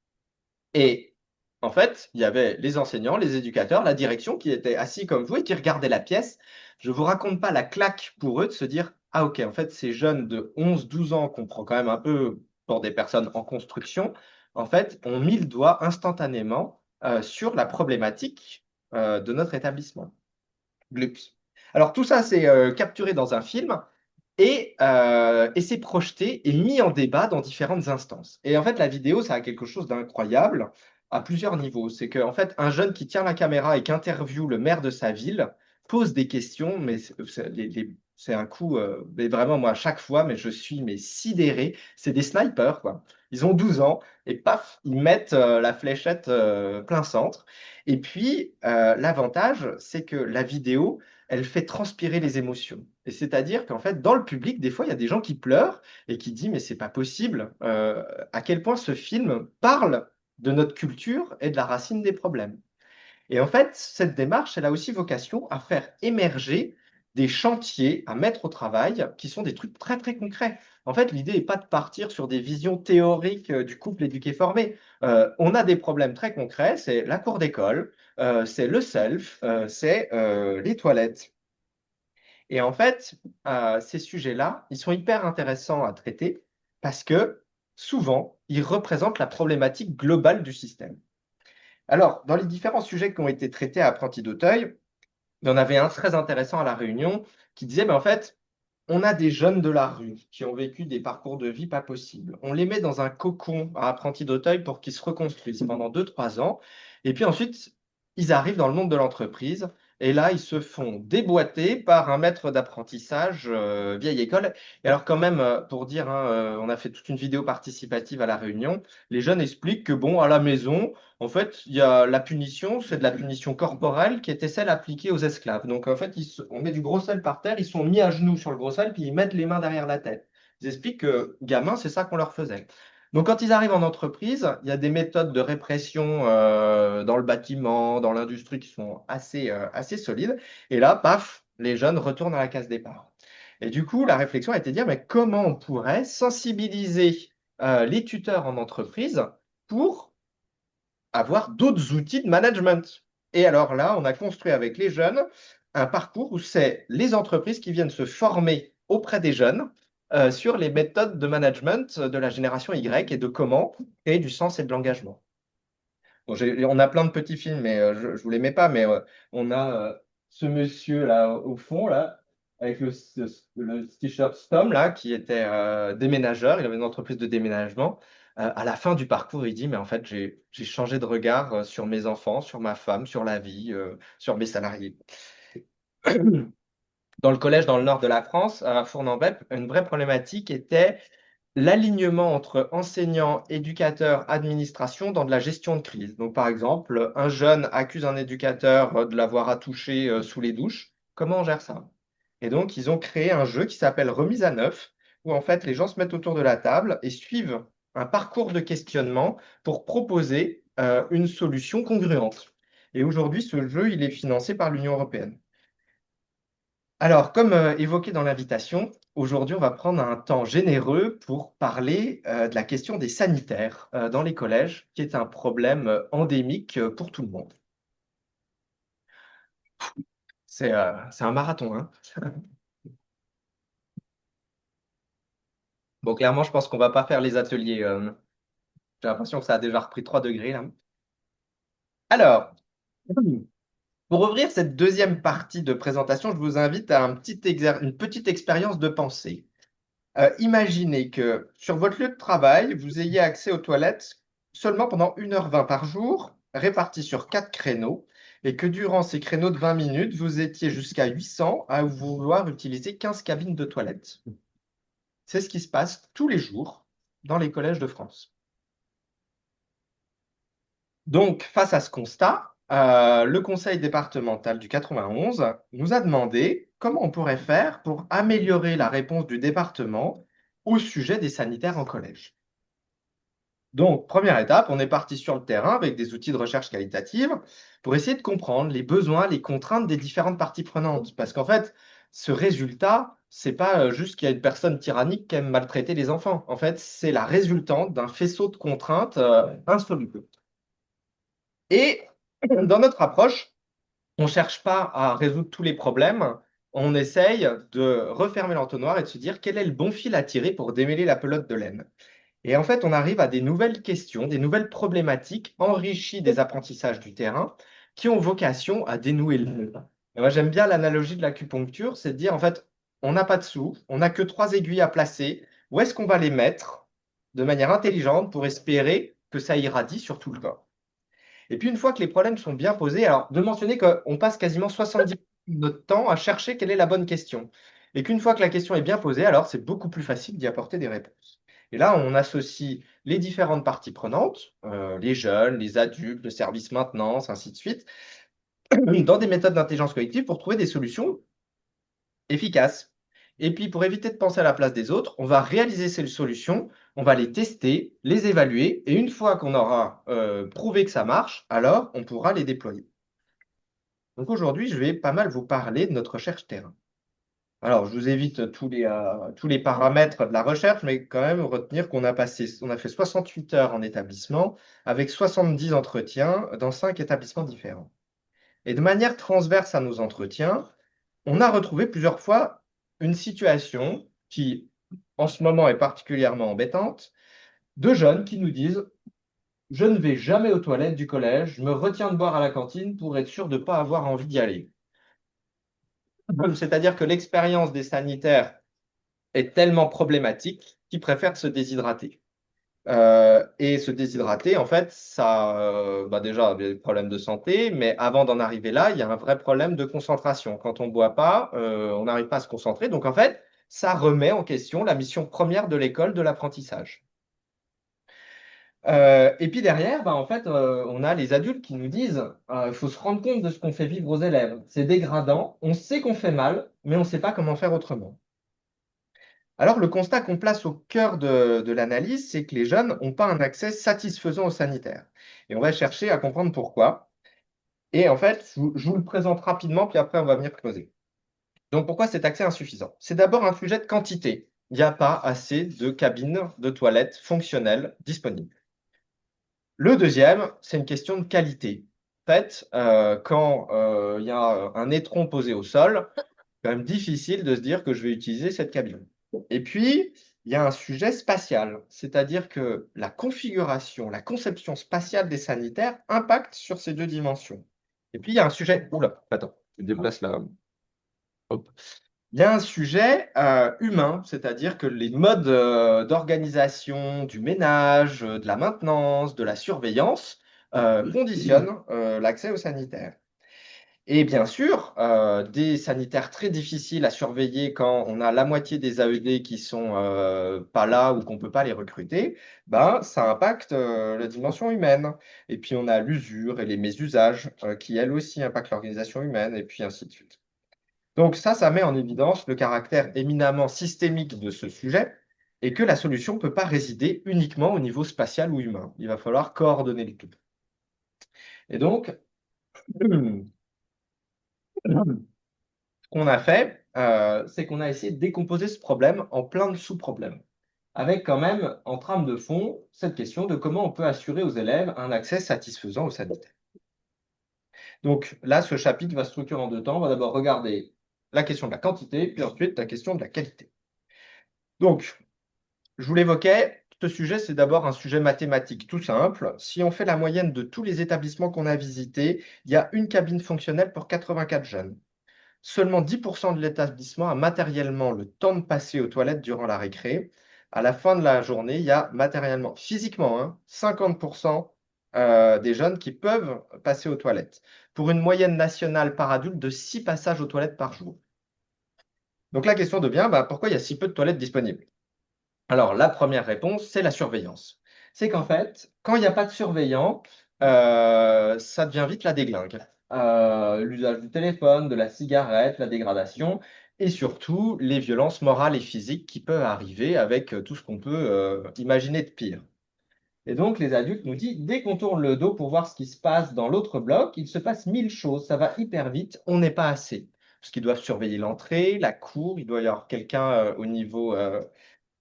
Et en fait, il y avait les enseignants, les éducateurs, la direction qui étaient assis comme vous et qui regardaient la pièce. Je ne vous raconte pas la claque pour eux de se dire, ah ok, en fait, ces jeunes de 11-12 ans qu'on prend quand même un peu pour des personnes en construction, en fait, ont mis le doigt instantanément sur la problématique de notre établissement. Glups. Alors tout ça, c'est capturé dans un film et c'est projeté et mis en débat dans différentes instances. Et en fait, la vidéo, ça a quelque chose d'incroyable à plusieurs niveaux. C'est qu'en fait, un jeune qui tient la caméra et qui interviewe le maire de sa ville pose des questions, mais c'est un coup, mais vraiment, moi, à chaque fois, mais je suis mais sidéré. C'est des snipers, quoi. Ils ont 12 ans et paf, ils mettent la fléchette plein centre. Et puis, l'avantage, c'est que la vidéo, elle fait transpirer les émotions. Et c'est-à-dire qu'en fait, dans le public, des fois, il y a des gens qui pleurent et qui disent, mais c'est pas possible, à quel point ce film parle de notre culture et de la racine des problèmes. Et en fait, cette démarche, elle a aussi vocation à faire émerger des chantiers à mettre au travail qui sont des trucs très, très concrets. En fait, l'idée n'est pas de partir sur des visions théoriques du couple éduqué formé. On a des problèmes très concrets, c'est la cour d'école, c'est le self, c'est les toilettes. Et en fait, ces sujets-là, ils sont hyper intéressants à traiter parce que souvent, ils représentent la problématique globale du système. Alors, dans les différents sujets qui ont été traités à Apprenti d'Auteuil, il y en avait un très intéressant à La Réunion qui disait, en fait, on a des jeunes de la rue qui ont vécu des parcours de vie pas possibles. On les met dans un cocon à Apprenti d'Auteuil pour qu'ils se reconstruisent pendant 2, 3 ans. Et puis ensuite, ils arrivent dans le monde de l'entreprise. Et là, ils se font déboîter par un maître d'apprentissage vieille école. Et alors quand même, pour dire, hein, on a fait toute une vidéo participative à La Réunion, les jeunes expliquent que, bon, à la maison, en fait, il y a la punition, c'est de la punition corporelle qui était celle appliquée aux esclaves. Donc, en fait, on met du gros sel par terre, ils sont mis à genoux sur le gros sel, puis ils mettent les mains derrière la tête. Ils expliquent que, gamins, c'est ça qu'on leur faisait. Donc, quand ils arrivent en entreprise, il y a des méthodes de répression dans le bâtiment, dans l'industrie qui sont assez solides. Et là, paf, les jeunes retournent à la case départ. Et du coup, la réflexion a été de dire, mais comment on pourrait sensibiliser les tuteurs en entreprise pour avoir d'autres outils de management. Et alors là, on a construit avec les jeunes un parcours où c'est les entreprises qui viennent se former auprès des jeunes sur les méthodes de management de la génération Y et de comment créer du sens et de l'engagement. Bon, on a plein de petits films, mais je ne vous les mets pas, mais on a ce monsieur là au fond, là, avec le t-shirt Stom, là, qui était déménageur, il avait une entreprise de déménagement. À la fin du parcours, il dit, mais en fait, j'ai changé de regard sur mes enfants, sur ma femme, sur la vie, sur mes salariés. Dans le collège dans le nord de la France, à Fournes-en-Vep, une vraie problématique était l'alignement entre enseignants, éducateurs, administration dans de la gestion de crise. Donc, par exemple, un jeune accuse un éducateur de l'avoir attouché sous les douches. Comment on gère ça? Et donc, ils ont créé un jeu qui s'appelle Remise à neuf, où en fait, les gens se mettent autour de la table et suivent un parcours de questionnement pour proposer une solution congruente. Et aujourd'hui, ce jeu, il est financé par l'Union européenne. Alors, comme évoqué dans l'invitation, aujourd'hui, on va prendre un temps généreux pour parler de la question des sanitaires dans les collèges, qui est un problème endémique pour tout le monde. C'est un marathon, hein. Bon, clairement, je pense qu'on va pas faire les ateliers. J'ai l'impression que ça a déjà repris 3 degrés là. Alors, pour ouvrir cette deuxième partie de présentation, je vous invite à une petite expérience de pensée. Imaginez que sur votre lieu de travail, vous ayez accès aux toilettes seulement pendant 1h20 par jour, répartis sur 4 créneaux, et que durant ces créneaux de 20 minutes, vous étiez jusqu'à 800 à vouloir utiliser 15 cabines de toilettes. C'est ce qui se passe tous les jours dans les collèges de France. Donc, face à ce constat, le conseil départemental du 91 nous a demandé comment on pourrait faire pour améliorer la réponse du département au sujet des sanitaires en collège. Donc, première étape, on est parti sur le terrain avec des outils de recherche qualitative pour essayer de comprendre les besoins, les contraintes des différentes parties prenantes. Parce qu'en fait, ce résultat, c'est pas juste qu'il y a une personne tyrannique qui aime maltraiter les enfants. En fait, c'est la résultante d'un faisceau de contraintes insolubles. Et dans notre approche, on ne cherche pas à résoudre tous les problèmes, on essaye de refermer l'entonnoir et de se dire quel est le bon fil à tirer pour démêler la pelote de laine. Et en fait, on arrive à des nouvelles questions, des nouvelles problématiques enrichies des apprentissages du terrain qui ont vocation à dénouer le nœud. Et moi, j'aime bien l'analogie de l'acupuncture, c'est de dire en fait, on n'a pas de sous, on n'a que 3 aiguilles à placer. Où est-ce qu'on va les mettre de manière intelligente pour espérer que ça irradie sur tout le corps? Et puis, une fois que les problèmes sont bien posés, alors de mentionner qu'on passe quasiment 70% de notre temps à chercher quelle est la bonne question. Et qu'une fois que la question est bien posée, alors c'est beaucoup plus facile d'y apporter des réponses. Et là, on associe les différentes parties prenantes, les jeunes, les adultes, le service maintenance, ainsi de suite, dans des méthodes d'intelligence collective pour trouver des solutions efficaces. Et puis, pour éviter de penser à la place des autres, on va réaliser ces solutions, on va les tester, les évaluer, et une fois qu'on aura prouvé que ça marche, alors on pourra les déployer. Donc aujourd'hui, je vais pas mal vous parler de notre recherche terrain. Alors, je vous évite tous les paramètres de la recherche, mais quand même retenir qu'on on a fait 68 heures en établissement, avec 70 entretiens dans 5 établissements différents. Et de manière transverse à nos entretiens, on a retrouvé plusieurs fois une situation qui, en ce moment, est particulièrement embêtante, de jeunes qui nous disent: je ne vais jamais aux toilettes du collège, je me retiens de boire à la cantine pour être sûr de ne pas avoir envie d'y aller. C'est-à-dire que l'expérience des sanitaires est tellement problématique qu'ils préfèrent se déshydrater. Et se déshydrater, en fait, ça, déjà, des problèmes de santé, mais avant d'en arriver là, il y a un vrai problème de concentration. Quand on ne boit pas, on n'arrive pas à se concentrer. Donc, en fait, ça remet en question la mission première de l'école, de l'apprentissage. Et puis derrière, en fait, on a les adultes qui nous disent, il faut se rendre compte de ce qu'on fait vivre aux élèves. C'est dégradant, on sait qu'on fait mal, mais on ne sait pas comment faire autrement. Alors, le constat qu'on place au cœur de l'analyse, c'est que les jeunes n'ont pas un accès satisfaisant aux sanitaires. Et on va chercher à comprendre pourquoi. Et en fait, je vous le présente rapidement, puis après, on va venir creuser. Donc, pourquoi cet accès est insuffisant? C'est d'abord un sujet de quantité. Il n'y a pas assez de cabines de toilettes fonctionnelles disponibles. Le deuxième, c'est une question de qualité. En fait, quand il y a un étron posé au sol, c'est quand même difficile de se dire que je vais utiliser cette cabine. Et puis, il y a un sujet spatial, c'est-à-dire que la configuration, la conception spatiale des sanitaires impacte sur ces deux dimensions. Et puis, il y a un sujet. Oula, attends, je déplace là. Hop. Il y a un sujet humain, c'est-à-dire que les modes d'organisation du ménage, de la maintenance, de la surveillance conditionnent l'accès aux sanitaires. Et bien sûr, des sanitaires très difficiles à surveiller quand on a la moitié des AED qui sont pas là ou qu'on ne peut pas les recruter, ça impacte la dimension humaine. Et puis on a l'usure et les mésusages qui elles aussi impactent l'organisation humaine, et puis ainsi de suite. Donc ça met en évidence le caractère éminemment systémique de ce sujet et que la solution ne peut pas résider uniquement au niveau spatial ou humain. Il va falloir coordonner le tout. Et donc, ce qu'on a fait, c'est qu'on a essayé de décomposer ce problème en plein de sous-problèmes, avec quand même en trame de fond cette question de comment on peut assurer aux élèves un accès satisfaisant aux sanitaires. Donc là, ce chapitre va se structurer en deux temps. On va d'abord regarder la question de la quantité, puis ensuite la question de la qualité. Donc, je vous l'évoquais, ce sujet, c'est d'abord un sujet mathématique tout simple. Si on fait la moyenne de tous les établissements qu'on a visités, il y a une cabine fonctionnelle pour 84 jeunes. Seulement 10% de l'établissement a matériellement le temps de passer aux toilettes durant la récré. À la fin de la journée, il y a matériellement, physiquement, 50% des jeunes qui peuvent passer aux toilettes, pour une moyenne nationale par adulte de 6 passages aux toilettes par jour. Donc la question devient, pourquoi il y a si peu de toilettes disponibles? Alors, la première réponse, c'est la surveillance. C'est qu'en fait, quand il n'y a pas de surveillant, ça devient vite la déglingue. L'usage du téléphone, de la cigarette, la dégradation, et surtout les violences morales et physiques qui peuvent arriver avec tout ce qu'on peut imaginer de pire. Et donc, les adultes nous disent, dès qu'on tourne le dos pour voir ce qui se passe dans l'autre bloc, il se passe 1000 choses, ça va hyper vite, on n'est pas assez. Parce qu'ils doivent surveiller l'entrée, la cour, il doit y avoir quelqu'un au niveau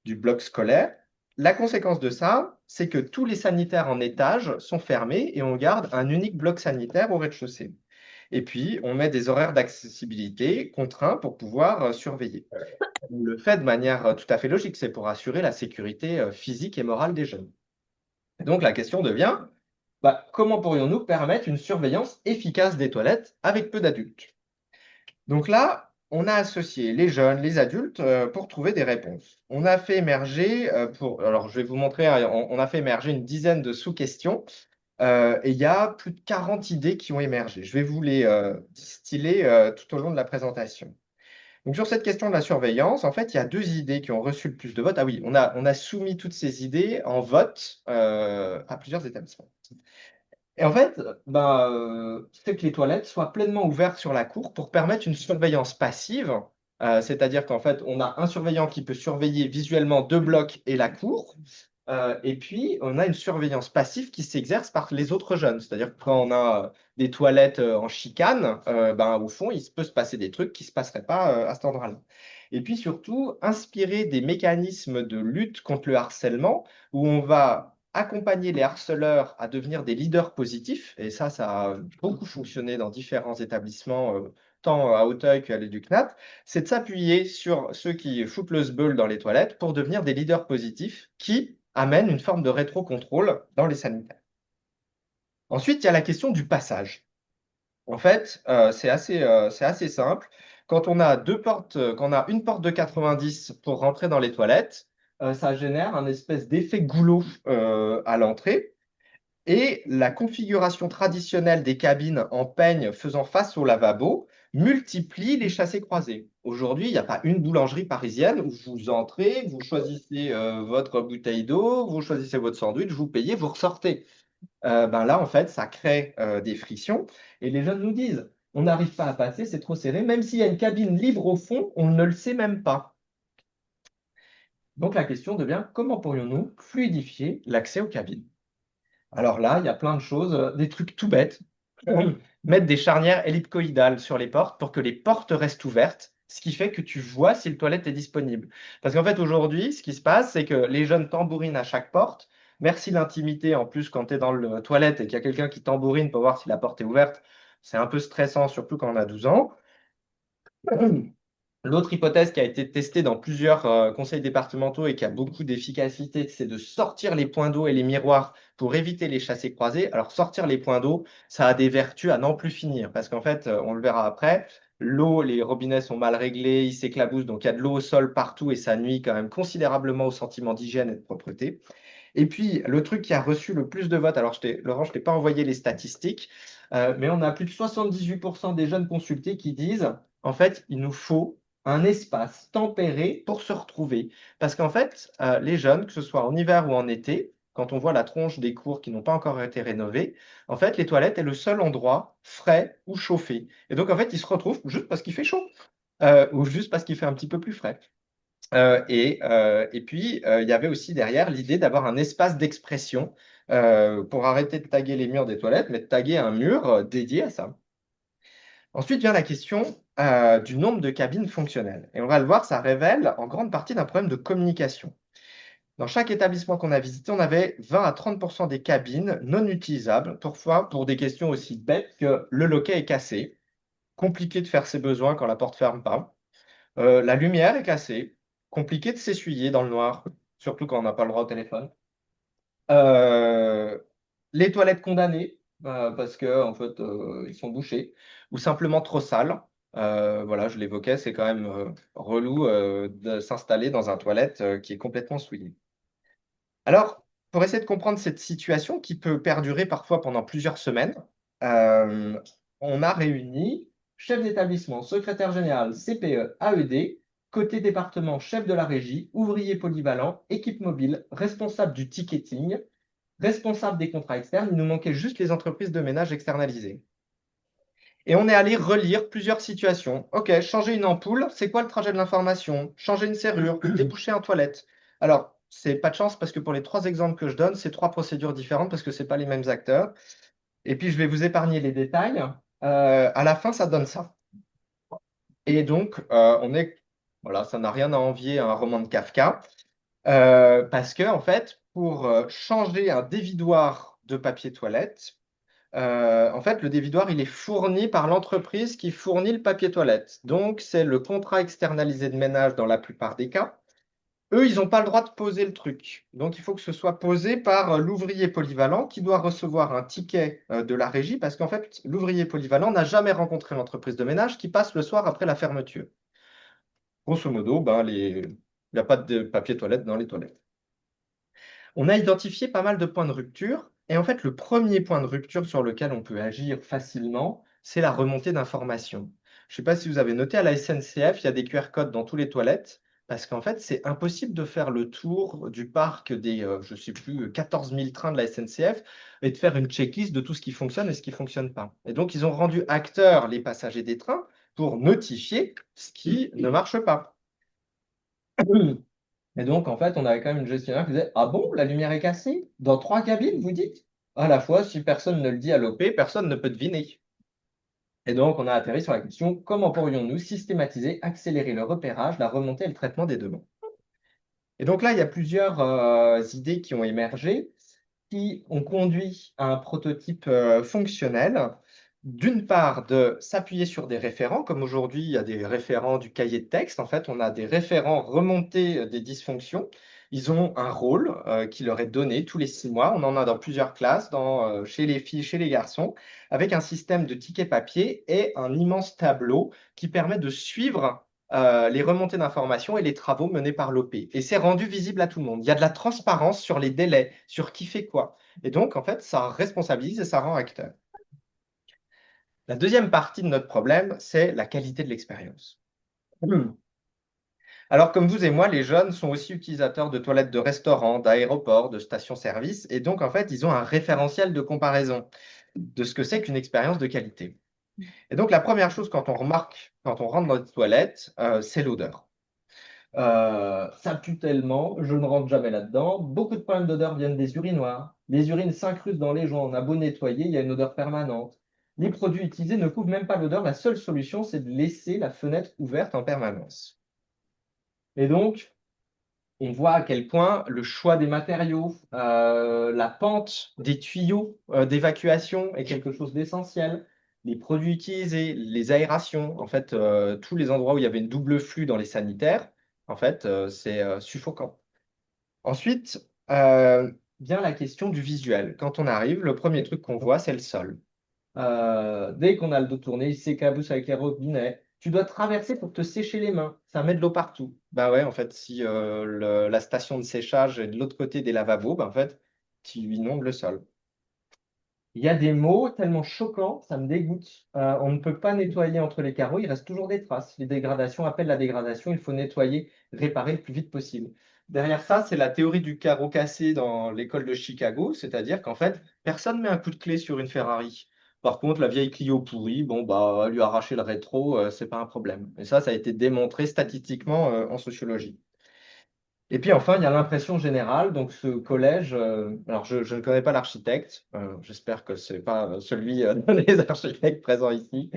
du bloc scolaire. La conséquence de ça, c'est que tous les sanitaires en étage sont fermés et on garde un unique bloc sanitaire au rez-de-chaussée. Et puis, on met des horaires d'accessibilité contraints pour pouvoir surveiller. On le fait de manière tout à fait logique, c'est pour assurer la sécurité physique et morale des jeunes. Et donc, la question devient, comment pourrions-nous permettre une surveillance efficace des toilettes avec peu d'adultes? Donc là, on a associé les jeunes, les adultes pour trouver des réponses. On a fait émerger, alors je vais vous montrer, hein, on a fait émerger une dizaine de sous-questions et il y a plus de 40 idées qui ont émergé. Je vais vous les distiller tout au long de la présentation. Donc sur cette question de la surveillance, en fait, il y a deux idées qui ont reçu le plus de votes. Ah oui, on a soumis toutes ces idées en vote à plusieurs établissements. Et en fait, c'est que les toilettes soient pleinement ouvertes sur la cour pour permettre une surveillance passive. C'est-à-dire qu'en fait, on a un surveillant qui peut surveiller visuellement deux blocs et la cour. Et puis, on a une surveillance passive qui s'exerce par les autres jeunes. C'est-à-dire que quand on a des toilettes en chicane, au fond, il peut se passer des trucs qui ne se passeraient pas à cet endroit-là. Et puis surtout, inspirer des mécanismes de lutte contre le harcèlement où on va accompagner les harceleurs à devenir des leaders positifs. Et ça a beaucoup fonctionné dans différents établissements, tant à Auteuil qu'à l'Éducnat. C'est de s'appuyer sur ceux qui foutent le sbeul dans les toilettes pour devenir des leaders positifs qui amènent une forme de rétro-contrôle dans les sanitaires. Ensuite, il y a la question du passage. En fait, c'est assez simple. Quand on a deux portes, quand on a une porte de 90 pour rentrer dans les toilettes, ça génère un espèce d'effet goulot à l'entrée. Et la configuration traditionnelle des cabines en peigne faisant face au lavabo multiplie les chassés-croisés. Aujourd'hui, il n'y a pas une boulangerie parisienne où vous entrez, vous choisissez votre bouteille d'eau, vous choisissez votre sandwich, vous payez, vous ressortez. Là, en fait, ça crée des frictions. Et les jeunes nous disent, on n'arrive pas à passer, c'est trop serré. Même s'il y a une cabine libre au fond, on ne le sait même pas. Donc la question devient, comment pourrions-nous fluidifier l'accès aux cabines? Alors là, il y a plein de choses, des trucs tout bêtes. Mettre des charnières ellipsoïdales sur les portes pour que les portes restent ouvertes, ce qui fait que tu vois si le toilette est disponible. Parce qu'en fait, aujourd'hui, ce qui se passe, c'est que les jeunes tambourinent à chaque porte. Merci l'intimité, en plus, quand tu es dans le toilette et qu'il y a quelqu'un qui tambourine pour voir si la porte est ouverte, c'est un peu stressant, surtout quand on a 12 ans. L'autre hypothèse qui a été testée dans plusieurs conseils départementaux et qui a beaucoup d'efficacité, c'est de sortir les points d'eau et les miroirs pour éviter les chassés-croisés. Alors, sortir les points d'eau, ça a des vertus à n'en plus finir, parce qu'en fait, on le verra après, l'eau, les robinets sont mal réglés, ils s'éclaboussent, donc il y a de l'eau au sol partout et ça nuit quand même considérablement au sentiment d'hygiène et de propreté. Et puis, le truc qui a reçu le plus de votes, alors Laurent, je ne t'ai pas envoyé les statistiques, mais on a plus de 78% des jeunes consultés qui disent, en fait, il nous faut un espace tempéré pour se retrouver. Parce qu'en fait, les jeunes, que ce soit en hiver ou en été, quand on voit la tronche des cours qui n'ont pas encore été rénovés, en fait, les toilettes est le seul endroit frais ou chauffé. Et donc, en fait, ils se retrouvent juste parce qu'il fait chaud ou juste parce qu'il fait un petit peu plus frais. Et puis, il y avait aussi derrière l'idée d'avoir un espace d'expression pour arrêter de taguer les murs des toilettes, mais de taguer un mur dédié à ça. Ensuite vient la question du nombre de cabines fonctionnelles. Et on va le voir, ça révèle en grande partie d'un problème de communication. Dans chaque établissement qu'on a visité, on avait 20 à 30% des cabines non utilisables, parfois pour des questions aussi bêtes que le loquet est cassé, compliqué de faire ses besoins quand la porte ferme pas. La lumière est cassée. Compliqué de s'essuyer dans le noir, surtout quand on n'a pas le droit au téléphone. Euh, les toilettes condamnées, parce que en fait, ils sont bouchés, ou simplement trop sales. Voilà, je l'évoquais, c'est quand même relou de s'installer dans un toilette qui est complètement souillé. Alors, pour essayer de comprendre cette situation qui peut perdurer parfois pendant plusieurs semaines, euh, on a réuni chef d'établissement, secrétaire général, CPE, AED, côté département, chef de la régie, ouvrier polyvalent, équipe mobile, responsable du ticketing, responsable des contrats externes. Il nous manquait juste les entreprises de ménage externalisées. Et on est allé relire plusieurs situations. OK, changer une ampoule, c'est quoi le trajet de l'information? Changer une serrure, déboucher un toilette. Alors, c'est pas de chance parce que pour les trois exemples que je donne, c'est trois procédures différentes parce que c'est pas les mêmes acteurs. Et puis, je vais vous épargner les détails. À la fin, ça donne ça. Et donc, voilà, ça n'a rien à envier à un roman de Kafka parce que, en fait, pour changer un dévidoir de papier toilette, en fait, le dévidoir, il est fourni par l'entreprise qui fournit le papier toilette. Donc, c'est le contrat externalisé de ménage dans la plupart des cas. Eux, ils n'ont pas le droit de poser le truc. Donc, il faut que ce soit posé par l'ouvrier polyvalent qui doit recevoir un ticket de la régie parce qu'en fait, l'ouvrier polyvalent n'a jamais rencontré l'entreprise de ménage qui passe le soir après la fermeture. Grosso modo, ben, il n'y a pas de papier toilette dans les toilettes. On a identifié pas mal de points de rupture. Et en fait, le premier point de rupture sur lequel on peut agir facilement, c'est la remontée d'informations. Je ne sais pas si vous avez noté, à la SNCF, il y a des QR codes dans toutes les toilettes, parce qu'en fait, c'est impossible de faire le tour du parc des, je ne sais plus, 14 000 trains de la SNCF et de faire une checklist de tout ce qui fonctionne et ce qui ne fonctionne pas. Et donc, ils ont rendu acteurs les passagers des trains pour notifier ce qui ne marche pas. Et donc, en fait, on avait quand même une gestionnaire qui disait: Ah bon, la lumière est cassée? Dans 3 cabines, vous dites? À la fois, si personne ne le dit à l'OP, personne ne peut deviner. Et donc, on a atterri sur la question: comment pourrions-nous systématiser, accélérer le repérage, la remontée et le traitement des demandes? Et donc là, il y a plusieurs idées qui ont émergé, qui ont conduit à un prototype fonctionnel. D'une part, de s'appuyer sur des référents, comme aujourd'hui, il y a des référents du cahier de texte. En fait, on a des référents remontés des dysfonctions. Ils ont un rôle qui leur est donné tous les 6 mois. On en a dans plusieurs classes, chez les filles, chez les garçons, avec un système de tickets papier et un immense tableau qui permet de suivre les remontées d'informations et les travaux menés par l'OP. Et c'est rendu visible à tout le monde. Il y a de la transparence sur les délais, sur qui fait quoi. Et donc, en fait, ça responsabilise et ça rend acteur. La deuxième partie de notre problème, c'est la qualité de l'expérience. Alors, comme vous et moi, les jeunes sont aussi utilisateurs de toilettes de restaurants, d'aéroports, de stations-service, et donc, en fait, ils ont un référentiel de comparaison de ce que c'est qu'une expérience de qualité. Et donc, la première chose quand on remarque, quand on rentre dans les toilettes, c'est l'odeur. Ça pue tellement, je ne rentre jamais là-dedans. Beaucoup de problèmes d'odeur viennent des urinoirs. Les urines s'incrustent dans les joints. On a beau nettoyer, il y a une odeur permanente. Les produits utilisés ne couvrent même pas l'odeur. La seule solution, c'est de laisser la fenêtre ouverte en permanence. Et donc, on voit à quel point le choix des matériaux, la pente des tuyaux d'évacuation est quelque chose d'essentiel. Les produits utilisés, les aérations, en fait, tous les endroits où il y avait une double flux dans les sanitaires, en fait, c'est suffocant. Ensuite, vient la question du visuel. Quand on arrive, le premier truc qu'on voit, c'est le sol. Dès qu'on a le dos tourné, il s'éclabousse avec les robinets. Tu dois traverser pour te sécher les mains. Ça met de l'eau partout. Bah ouais, en fait, si la station de séchage est de l'autre côté des lavabos, bah en fait, tu inondes le sol. Il y a des mots tellement choquants, ça me dégoûte. On ne peut pas nettoyer entre les carreaux, il reste toujours des traces. Les dégradations appellent la dégradation, il faut nettoyer, réparer le plus vite possible. Derrière ça, c'est la théorie du carreau cassé dans l'école de Chicago, c'est-à-dire qu'en fait, personne ne met un coup de clé sur une Ferrari. Par contre, la vieille Clio pourrie, bon, bah, lui arracher le rétro, c'est pas un problème. Et ça a été démontré statistiquement en sociologie. Et puis enfin, il y a l'impression générale. Donc ce collège, alors je ne connais pas l'architecte, j'espère que ce n'est pas celui des architectes présents ici.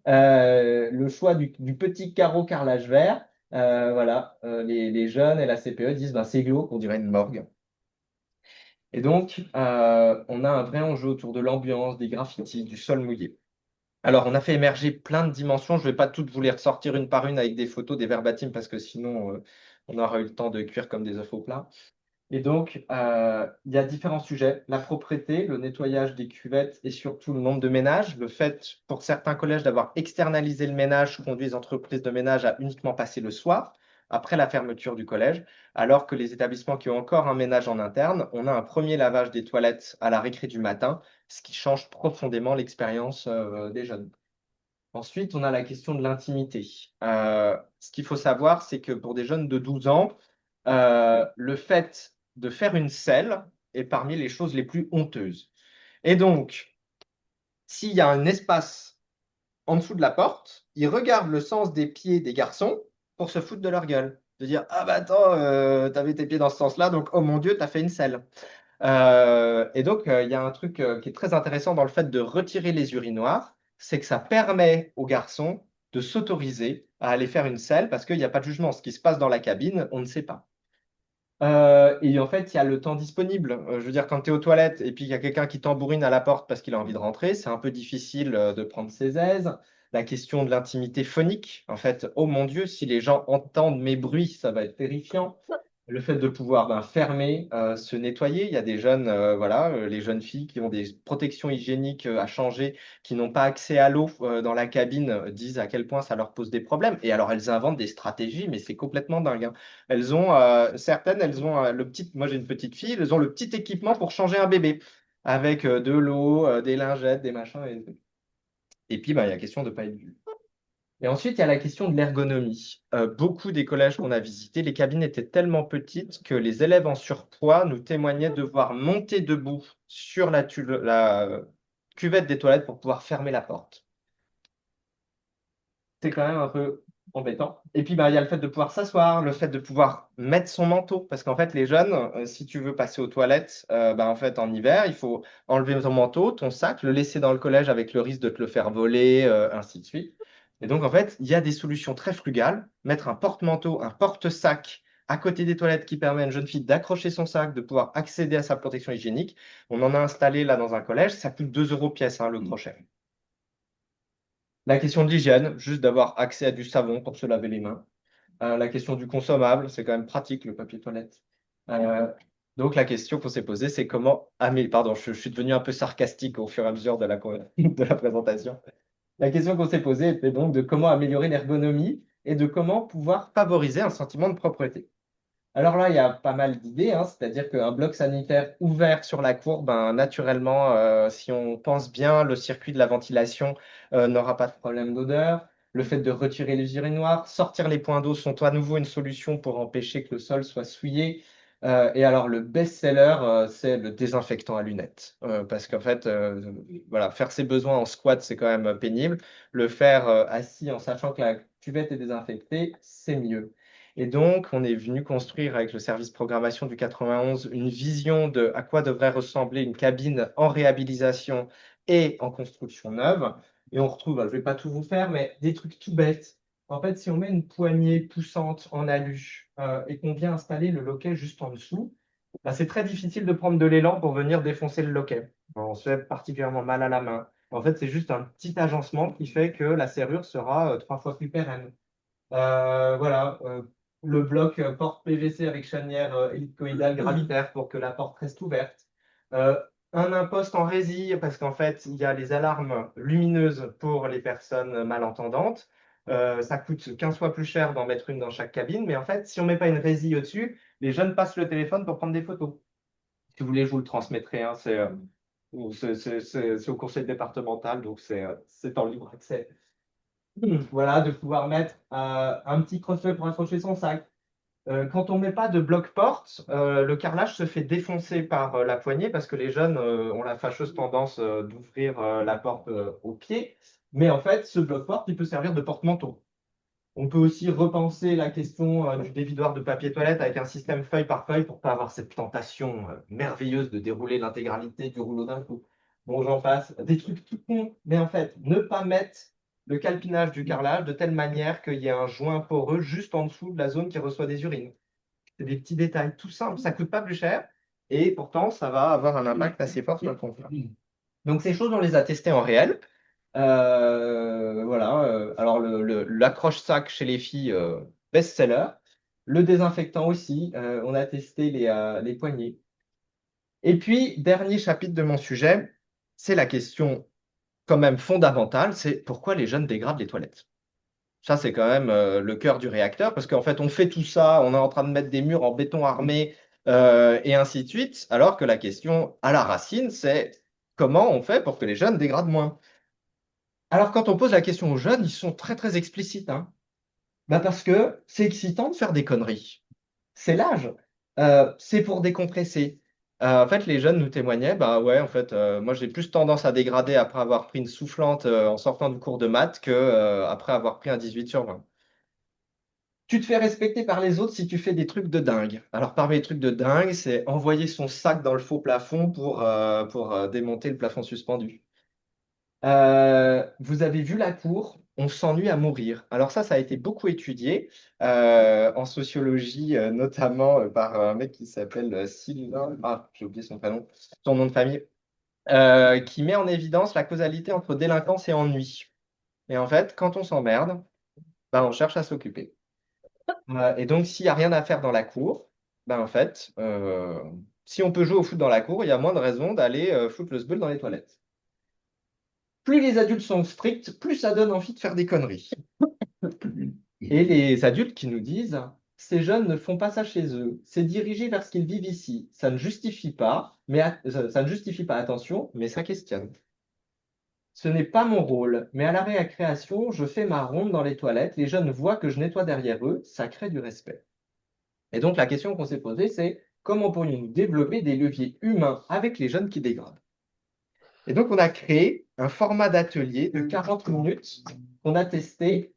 Le choix du petit carreau carrelage vert, voilà, les jeunes et la CPE disent ben, c'est glauque, on dirait une morgue. Et donc, on a un vrai enjeu autour de l'ambiance, des graffitis, du sol mouillé. Alors, on a fait émerger plein de dimensions. Je ne vais pas toutes vous les ressortir une par une avec des photos, des verbatim, parce que sinon, on aura eu le temps de cuire comme des œufs au plat. Et donc, il y a différents sujets. La propreté, le nettoyage des cuvettes et surtout le nombre de ménages. Le fait, pour certains collèges, d'avoir externalisé le ménage conduit les entreprises de ménage à uniquement passer le soir, après la fermeture du collège, alors que les établissements qui ont encore un ménage en interne, on a un premier lavage des toilettes à la récré du matin, ce qui change profondément l'expérience des jeunes. Ensuite, on a la question de l'intimité. Ce qu'il faut savoir, c'est que pour des jeunes de 12 ans, le fait de faire une selle est parmi les choses les plus honteuses. Et donc, s'il y a un espace en dessous de la porte, ils regardent le sens des pieds des garçons pour se foutre de leur gueule. De dire, ah bah attends, t'avais tes pieds dans ce sens-là, donc oh mon Dieu, t'as fait une selle. Et donc, il y a un truc qui est très intéressant dans le fait de retirer les urinoirs, c'est que ça permet aux garçons de s'autoriser à aller faire une selle parce qu'il n'y a pas de jugement. Ce qui se passe dans la cabine, on ne sait pas. Et en fait, il y a le temps disponible. Je veux dire, quand tu es aux toilettes et puis il y a quelqu'un qui tambourine à la porte parce qu'il a envie de rentrer, c'est un peu difficile de prendre ses aises. La question de l'intimité phonique, en fait, oh mon Dieu, si les gens entendent mes bruits, ça va être terrifiant. Le fait de pouvoir fermer, se nettoyer. Il y a des jeunes, voilà, les jeunes filles qui ont des protections hygiéniques à changer, qui n'ont pas accès à l'eau dans la cabine, disent à quel point ça leur pose des problèmes. Et alors, elles inventent des stratégies, mais c'est complètement dingue, hein. Certaines, elles ont le petit, moi j'ai une petite fille, elles ont le petit équipement pour changer un bébé, avec de l'eau, des lingettes, des machins. Et puis, il y a la question de ne pas être vu. Et ensuite, il y a la question de l'ergonomie. Beaucoup des collèges qu'on a visités, les cabines étaient tellement petites que les élèves en surpoids nous témoignaient devoir monter debout sur la cuvette des toilettes pour pouvoir fermer la porte. C'est quand même un peu embêtant. Et puis, il y a le fait de pouvoir s'asseoir, le fait de pouvoir mettre son manteau. Parce qu'en fait, les jeunes, si tu veux passer aux toilettes, en fait, en hiver, il faut enlever ton manteau, ton sac, le laisser dans le collège avec le risque de te le faire voler, ainsi de suite. Et donc, en fait, il y a des solutions très frugales. Mettre un porte-manteau, un porte-sac à côté des toilettes qui permet à une jeune fille d'accrocher son sac, de pouvoir accéder à sa protection hygiénique. On en a installé là dans un collège. Ça coûte 2 euros pièce, hein, le crochet. La question de l'hygiène, juste d'avoir accès à du savon pour se laver les mains. La question du consommable, c'est quand même pratique le papier toilette. Euh, donc la question qu'on s'est posée, c'est comment améliorer. Pardon, je suis devenu un peu sarcastique au fur et à mesure de de la présentation. La question qu'on s'est posée était donc de comment améliorer l'ergonomie et de comment pouvoir favoriser un sentiment de propreté. Alors là, il y a pas mal d'idées, hein, c'est-à-dire qu'un bloc sanitaire ouvert sur la cour, naturellement, si on pense bien, le circuit de la ventilation n'aura pas de problème d'odeur. Le fait de retirer les urinoirs, sortir les points d'eau sont à nouveau une solution pour empêcher que le sol soit souillé. Et alors, le best-seller, c'est le désinfectant à lunettes. Parce qu'en fait, voilà, faire ses besoins en squat, c'est quand même pénible. Le faire assis en sachant que la cuvette est désinfectée, c'est mieux. Et donc, on est venu construire avec le service programmation du 91 une vision de à quoi devrait ressembler une cabine en réhabilitation et en construction neuve. Et on retrouve, je ne vais pas tout vous faire, mais des trucs tout bêtes. En fait, si on met une poignée poussante en alu et qu'on vient installer le loquet juste en dessous, c'est très difficile de prendre de l'élan pour venir défoncer le loquet. On se fait particulièrement mal à la main. En fait, c'est juste un petit agencement qui fait que la serrure sera 3 fois plus pérenne. Voilà, le bloc porte PVC avec chanière hélicoïdale gravitaire pour que la porte reste ouverte. Euh, un imposte en résie parce qu'en fait, il y a les alarmes lumineuses pour les personnes malentendantes. Ça coûte 15 fois plus cher d'en mettre une dans chaque cabine, mais en fait, si on ne met pas une résie au-dessus, les jeunes passent le téléphone pour prendre des photos. Si vous voulez, je vous le transmettrai, hein, c'est au conseil départemental, donc c'est en libre accès. Voilà, de pouvoir mettre un petit crochet pour accrocher son sac. Quand on ne met pas de bloc-porte, le carrelage se fait défoncer par la poignée parce que les jeunes ont la fâcheuse tendance d'ouvrir la porte au pied. Mais en fait, ce bloc-porte, il peut servir de porte-manteau. On peut aussi repenser la question du dévidoir de papier toilette avec un système feuille par feuille pour ne pas avoir cette tentation merveilleuse de dérouler l'intégralité du rouleau d'un coup. Bon, j'en passe. Des trucs tout cons, mais en fait, ne pas mettre le calpinage du carrelage de telle manière qu'il y ait un joint poreux juste en dessous de la zone qui reçoit des urines. C'est des petits détails tout simples, ça ne coûte pas plus cher et pourtant ça va avoir un impact assez fort sur le confort. Donc ces choses, on les a testées en réel. Voilà. Alors, l'accroche-sac chez les filles, best-seller. Le désinfectant aussi. On a testé les poignées. Et puis, dernier chapitre de mon sujet, c'est la question quand même fondamentale, c'est pourquoi les jeunes dégradent les toilettes. Ça, c'est quand même le cœur du réacteur, parce qu'en fait, on fait tout ça, on est en train de mettre des murs en béton armé, et ainsi de suite, alors que la question à la racine, c'est comment on fait pour que les jeunes dégradent moins. Alors, quand on pose la question aux jeunes, ils sont très, très explicites, hein. Parce que c'est excitant de faire des conneries. C'est l'âge. C'est pour décompresser. En fait, les jeunes nous témoignaient, bah ouais, en fait, moi j'ai plus tendance à dégrader après avoir pris une soufflante en sortant du cours de maths que après avoir pris un 18 sur 20. Tu te fais respecter par les autres si tu fais des trucs de dingue. Alors, parmi les trucs de dingue, c'est envoyer son sac dans le faux plafond pour démonter le plafond suspendu. Vous avez vu la cour, on s'ennuie à mourir. Alors ça a été beaucoup étudié en sociologie, notamment par un mec qui s'appelle Sylvain, j'ai oublié son prénom, son nom de famille, qui met en évidence la causalité entre délinquance et ennui. Et en fait, quand on s'emmerde, on cherche à s'occuper. Et donc, s'il n'y a rien à faire dans la cour, Ben, en fait, si on peut jouer au foot dans la cour, il y a moins de raisons d'aller foutre le sbeul dans les toilettes. Plus les adultes sont stricts, plus ça donne envie de faire des conneries. Et les adultes qui nous disent, ces jeunes ne font pas ça chez eux, c'est dirigé vers ce qu'ils vivent ici. Ça ne justifie pas, ça ne justifie pas, attention, mais ça questionne. Ce n'est pas mon rôle, mais à la récréation, je fais ma ronde dans les toilettes, les jeunes voient que je nettoie derrière eux, ça crée du respect. Et donc la question qu'on s'est posée, c'est comment pourrions-nous développer des leviers humains avec les jeunes qui dégradent? Et donc on a créé un format d'atelier de 40 minutes qu'on a testé.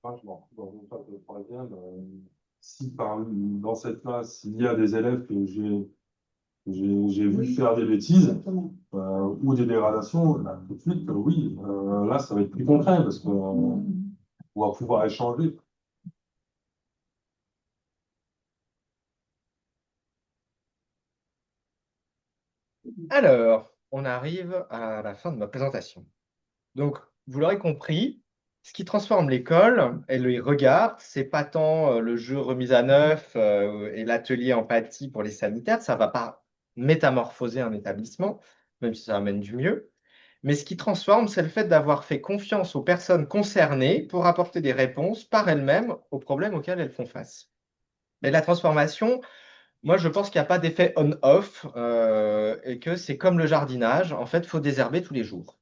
Moi, je m'en retrouve dans une classe de troisième. Si dans cette classe, il y a des élèves que j'ai vu faire des bêtises ou des dégradations, là, tout de suite, oui, là, ça va être plus concret parce qu'on va pouvoir échanger. Alors, on arrive à la fin de ma présentation. Donc, vous l'aurez compris, ce qui transforme l'école et les regards, c'est pas tant le jeu remise à neuf et l'atelier empathie pour les sanitaires, ça va pas métamorphoser un établissement, même si ça amène du mieux. Mais ce qui transforme, c'est le fait d'avoir fait confiance aux personnes concernées pour apporter des réponses par elles-mêmes aux problèmes auxquels elles font face. Et la transformation, moi, je pense qu'il n'y a pas d'effet on-off et que c'est comme le jardinage. En fait, il faut désherber tous les jours.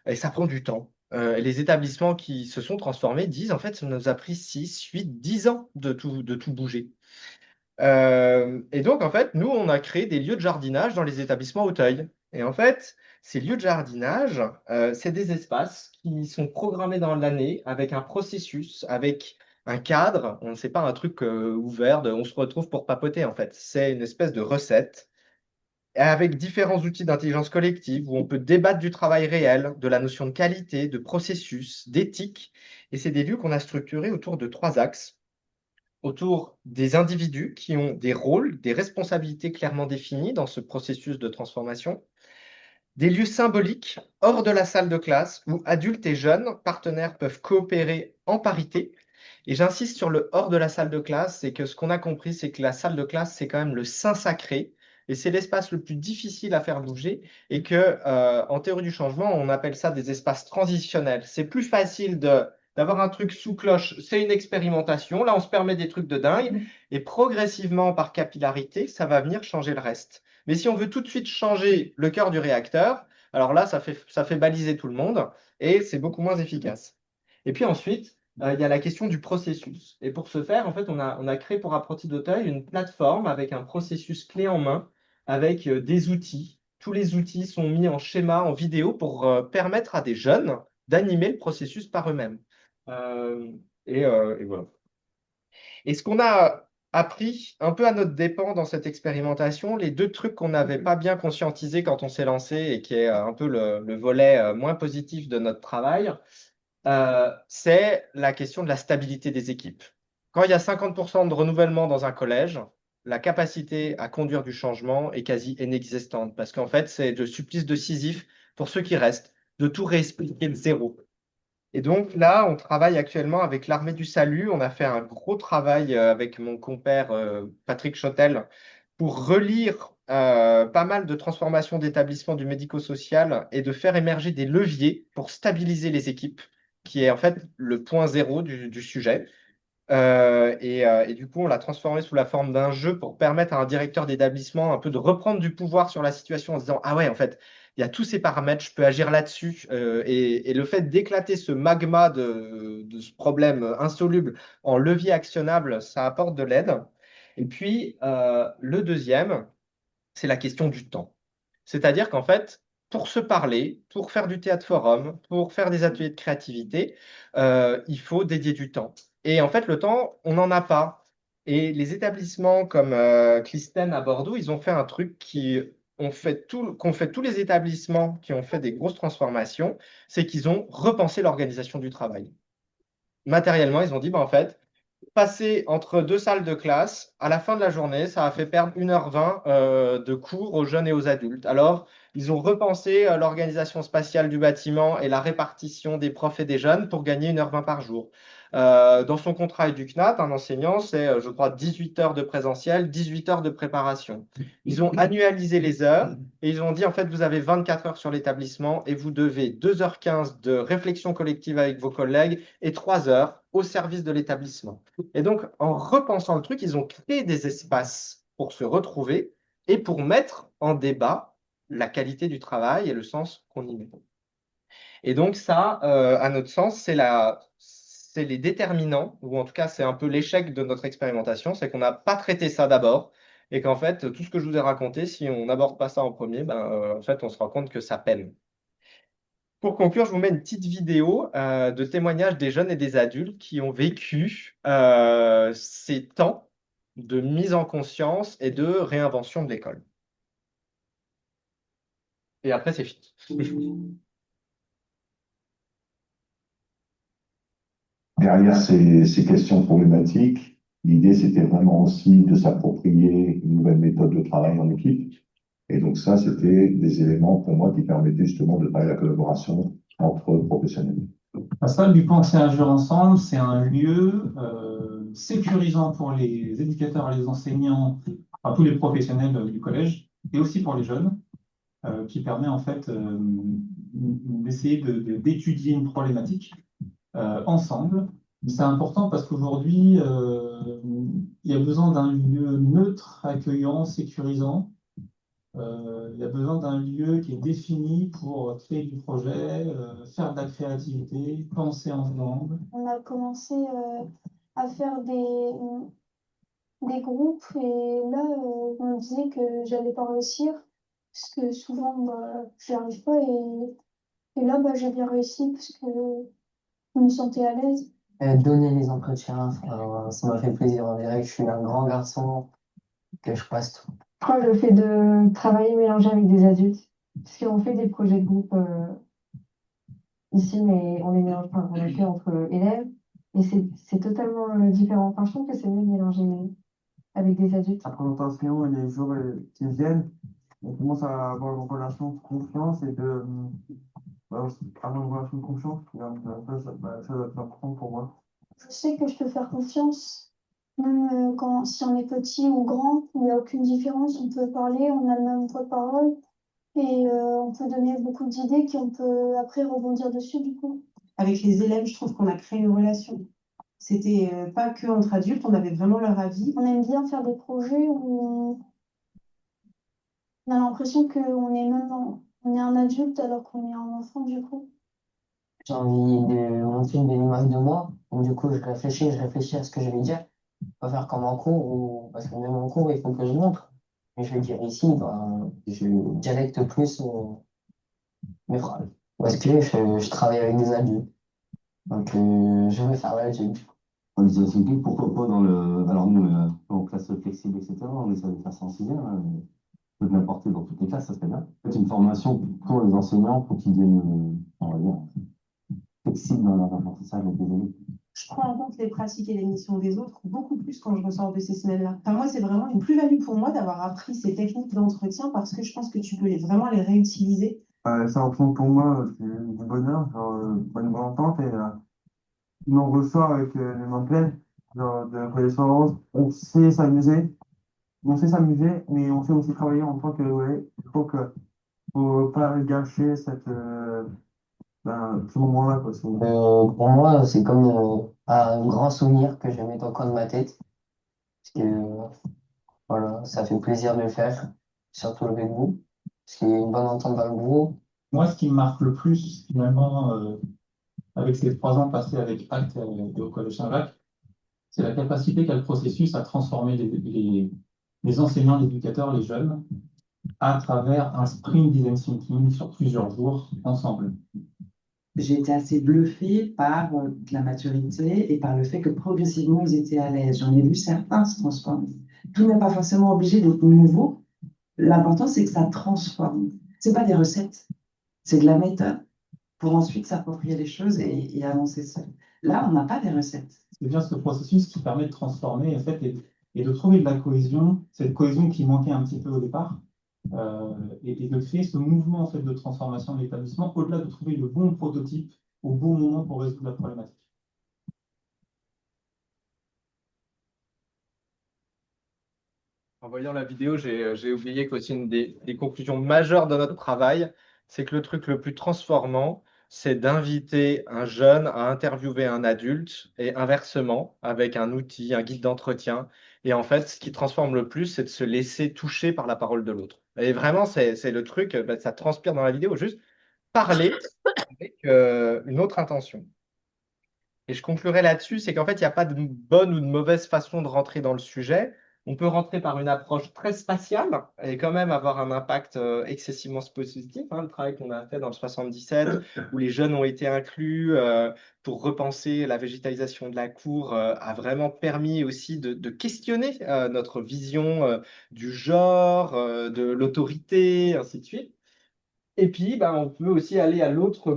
Et ça prend du temps. Et les établissements qui se sont transformés disent, en fait, ça nous a pris 6, 8, 10 ans de tout bouger. Et donc, en fait, nous, on a créé des lieux de jardinage dans les établissements Auteuil. Et en fait, ces lieux de jardinage, c'est des espaces qui sont programmés dans l'année avec un processus, avec un cadre. On ne sait pas un truc ouvert, on se retrouve pour papoter, en fait. C'est une espèce de recette avec différents outils d'intelligence collective où on peut débattre du travail réel, de la notion de qualité, de processus, d'éthique. Et c'est des lieux qu'on a structurés autour de 3 axes autour des individus qui ont des rôles, des responsabilités clairement définies dans ce processus de transformation, des lieux symboliques hors de la salle de classe où adultes et jeunes partenaires peuvent coopérer en parité. Et j'insiste sur le hors de la salle de classe, c'est que ce qu'on a compris, c'est que la salle de classe, c'est quand même le saint sacré. Et c'est l'espace le plus difficile à faire bouger et que, en théorie du changement, on appelle ça des espaces transitionnels. C'est plus facile d'avoir un truc sous cloche, c'est une expérimentation. Là, on se permet des trucs de dingue et progressivement, par capillarité, ça va venir changer le reste. Mais si on veut tout de suite changer le cœur du réacteur, alors là, ça fait baliser tout le monde et c'est beaucoup moins efficace. Et puis ensuite, il y a la question du processus. Et pour ce faire, en fait, on a créé pour Apprenti d'Auteuil une plateforme avec un processus clé en main, avec des outils. Tous les outils sont mis en schéma, en vidéo, pour permettre à des jeunes d'animer le processus par eux-mêmes. Euh, et voilà. Et ce qu'on a appris un peu à notre dépens dans cette expérimentation, les deux trucs qu'on n'avait pas bien conscientisés quand on s'est lancé et qui est un peu le volet moins positif de notre travail, c'est la question de la stabilité des équipes. Quand il y a 50% de renouvellement dans un collège, la capacité à conduire du changement est quasi inexistante parce qu'en fait, c'est le supplice de Sisyphe pour ceux qui restent, de tout réexpliquer de zéro. Et donc là, on travaille actuellement avec l'Armée du Salut. On a fait un gros travail avec mon compère Patrick Chotel pour relire pas mal de transformations d'établissements du médico-social et de faire émerger des leviers pour stabiliser les équipes, qui est en fait le point zéro du sujet. Et du coup, on l'a transformé sous la forme d'un jeu pour permettre à un directeur d'établissement un peu de reprendre du pouvoir sur la situation en se disant, ah ouais, en fait, il y a tous ces paramètres, je peux agir là-dessus. Et le fait d'éclater ce magma de ce problème insoluble en levier actionnable, ça apporte de l'aide. Et puis, le deuxième, c'est la question du temps. C'est-à-dire qu'en fait, pour se parler, pour faire du théâtre forum, pour faire des ateliers de créativité, il faut dédier du temps. Et en fait, le temps, on n'en a pas. Et les établissements comme Clistène à Bordeaux, ils ont fait un truc qu'ont fait tous les établissements qui ont fait des grosses transformations, c'est qu'ils ont repensé l'organisation du travail. Matériellement, ils ont dit, bah, en fait, passer entre deux salles de classe, à la fin de la journée, ça a fait perdre 1h20 de cours aux jeunes et aux adultes. Alors, ils ont repensé l'organisation spatiale du bâtiment et la répartition des profs et des jeunes pour gagner 1h20 par jour. Dans son contrat EduCNAT, un enseignant, c'est, je crois, 18 heures de présentiel, 18 heures de préparation. Ils ont annualisé les heures et ils ont dit, en fait, vous avez 24 heures sur l'établissement et vous devez 2h15 de réflexion collective avec vos collègues et 3 heures au service de l'établissement. Et donc, en repensant le truc, ils ont créé des espaces pour se retrouver et pour mettre en débat la qualité du travail et le sens qu'on y met. Et donc, ça, à notre sens, c'est les déterminants, ou en tout cas, c'est un peu l'échec de notre expérimentation, c'est qu'on n'a pas traité ça d'abord, et qu'en fait, tout ce que je vous ai raconté, si on n'aborde pas ça en premier, ben, en fait, on se rend compte que ça peine. Pour conclure, je vous mets une petite vidéo de témoignages des jeunes et des adultes qui ont vécu ces temps de mise en conscience et de réinvention de l'école. Et après, c'est fini. Derrière ces questions problématiques, l'idée, c'était vraiment aussi de s'approprier une nouvelle méthode de travail en équipe. Et donc ça, c'était des éléments pour moi qui permettaient justement de parler de la collaboration entre professionnels. La salle du Pensée Agir Ensemble, c'est un lieu sécurisant pour les éducateurs et les enseignants, enfin tous les professionnels du collège, et aussi pour les jeunes, qui permet en fait d'essayer d'étudier une problématique ensemble. C'est important parce qu'aujourd'hui, il y a besoin d'un lieu neutre, accueillant, sécurisant. Il y a besoin d'un lieu qui est défini pour créer du projet, faire de la créativité, penser ensemble. On a commencé à faire des groupes et là, on me disait que j'allais pas réussir parce que souvent, bah, j'y arrive pas et là, bah, j'ai bien réussi parce que je me sentais à l'aise. Donner les entretiens, ça m'a fait plaisir. On dirait que je suis un grand garçon, que je passe tout. Moi, le fait de travailler mélangé avec des adultes, parce qu'on fait des projets de groupe ici, mais on les mélange pas, on les fait entre élèves et c'est totalement différent. Enfin, je trouve que c'est mieux de mélanger avec des adultes. La présentation et les jours qui viennent, on commence à avoir une relation de confiance et avoir une relation de confiance. Ça doit être important pour moi. Je sais que je peux faire confiance, même si on est petit ou grand, il n'y a aucune différence. On peut parler, on a le même poids de parole et on peut donner beaucoup d'idées qu'on peut après rebondir dessus du coup. Avec les élèves, je trouve qu'on a créé une relation. C'était pas que entre adultes, on avait vraiment leur avis. On aime bien faire des projets où on a l'impression qu'on est on est un adulte alors qu'on est un enfant du coup. J'ai envie de montrer une image de moi. Donc, du coup, je réfléchis à ce que je vais dire. Pas faire comme en cours, parce que même en cours, il faut que je montre. Mais je vais dire ici, je directe plus mes phrases. Parce que je travaille avec des adultes. Donc, je vais faire l'adulte. On disait aussi pourquoi pas dans le. Alors, nous, en classe flexible, etc., on essaie de faire ça en sixième. On peut l'apporter dans toutes les classes, ça serait bien. C'est une formation pour les enseignants pour qu'ils viennent, on va dire, flexibles dans leur apprentissage avec les élèves. Je prends en compte les pratiques et les missions des autres beaucoup plus quand je ressors de ces semaines-là. Enfin, moi, c'est vraiment une plus-value pour moi d'avoir appris ces techniques d'entretien parce que je pense que tu peux vraiment les réutiliser Ça représente pour moi c'est du bonheur, genre bonne bonne entente et on en ressort avec les mains pleines, genre de reconnaissance. On sait s'amuser, mais on sait aussi travailler en tant que ouais, faut pas gâcher ce moment-là quoi. Pour moi, c'est comme un grand souvenir que je mets dans le coin de ma tête. Parce que voilà, ça fait plaisir de le faire, surtout avec vous. Parce qu'il y a une bonne entente dans le groupe. Moi, ce qui me marque le plus, finalement, avec ces 3 ans passés avec Acte et au Collège Saint-Jacques, c'est la capacité qu'a le processus à transformer les enseignants, les éducateurs, les jeunes, à travers un sprint design thinking sur plusieurs jours ensemble. J'ai été assez bluffée par la maturité et par le fait que progressivement ils étaient à l'aise. J'en ai vu certains se transformer. Tout n'est pas forcément obligé d'être nouveau. L'important, c'est que ça transforme. C'est pas des recettes, c'est de la méthode pour ensuite s'approprier les choses et avancer seul. Là, on n'a pas des recettes. C'est bien ce processus qui permet de transformer en fait, et de trouver de la cohésion, cette cohésion qui manquait un petit peu au départ, et de créer ce mouvement en fait, de transformation de l'établissement, au-delà de trouver le bon prototype au bon moment pour résoudre la problématique. En voyant la vidéo, j'ai oublié qu'aussi une des conclusions majeures de notre travail, c'est que le truc le plus transformant, c'est d'inviter un jeune à interviewer un adulte et inversement, avec un outil, un guide d'entretien. Et en fait, ce qui transforme le plus, c'est de se laisser toucher par la parole de l'autre. Et vraiment, c'est le truc, bah, ça transpire dans la vidéo, juste parler avec une autre intention. Et je conclurai là-dessus, c'est qu'en fait, il n'y a pas de bonne ou de mauvaise façon de rentrer dans le sujet. On peut rentrer par une approche très spatiale et quand même avoir un impact excessivement positif. Hein, le travail qu'on a fait dans le 77, où les jeunes ont été inclus pour repenser la végétalisation de la cour, a vraiment permis aussi de questionner notre vision du genre, de l'autorité, ainsi de suite. Et puis, bah, on peut aussi aller à l'autre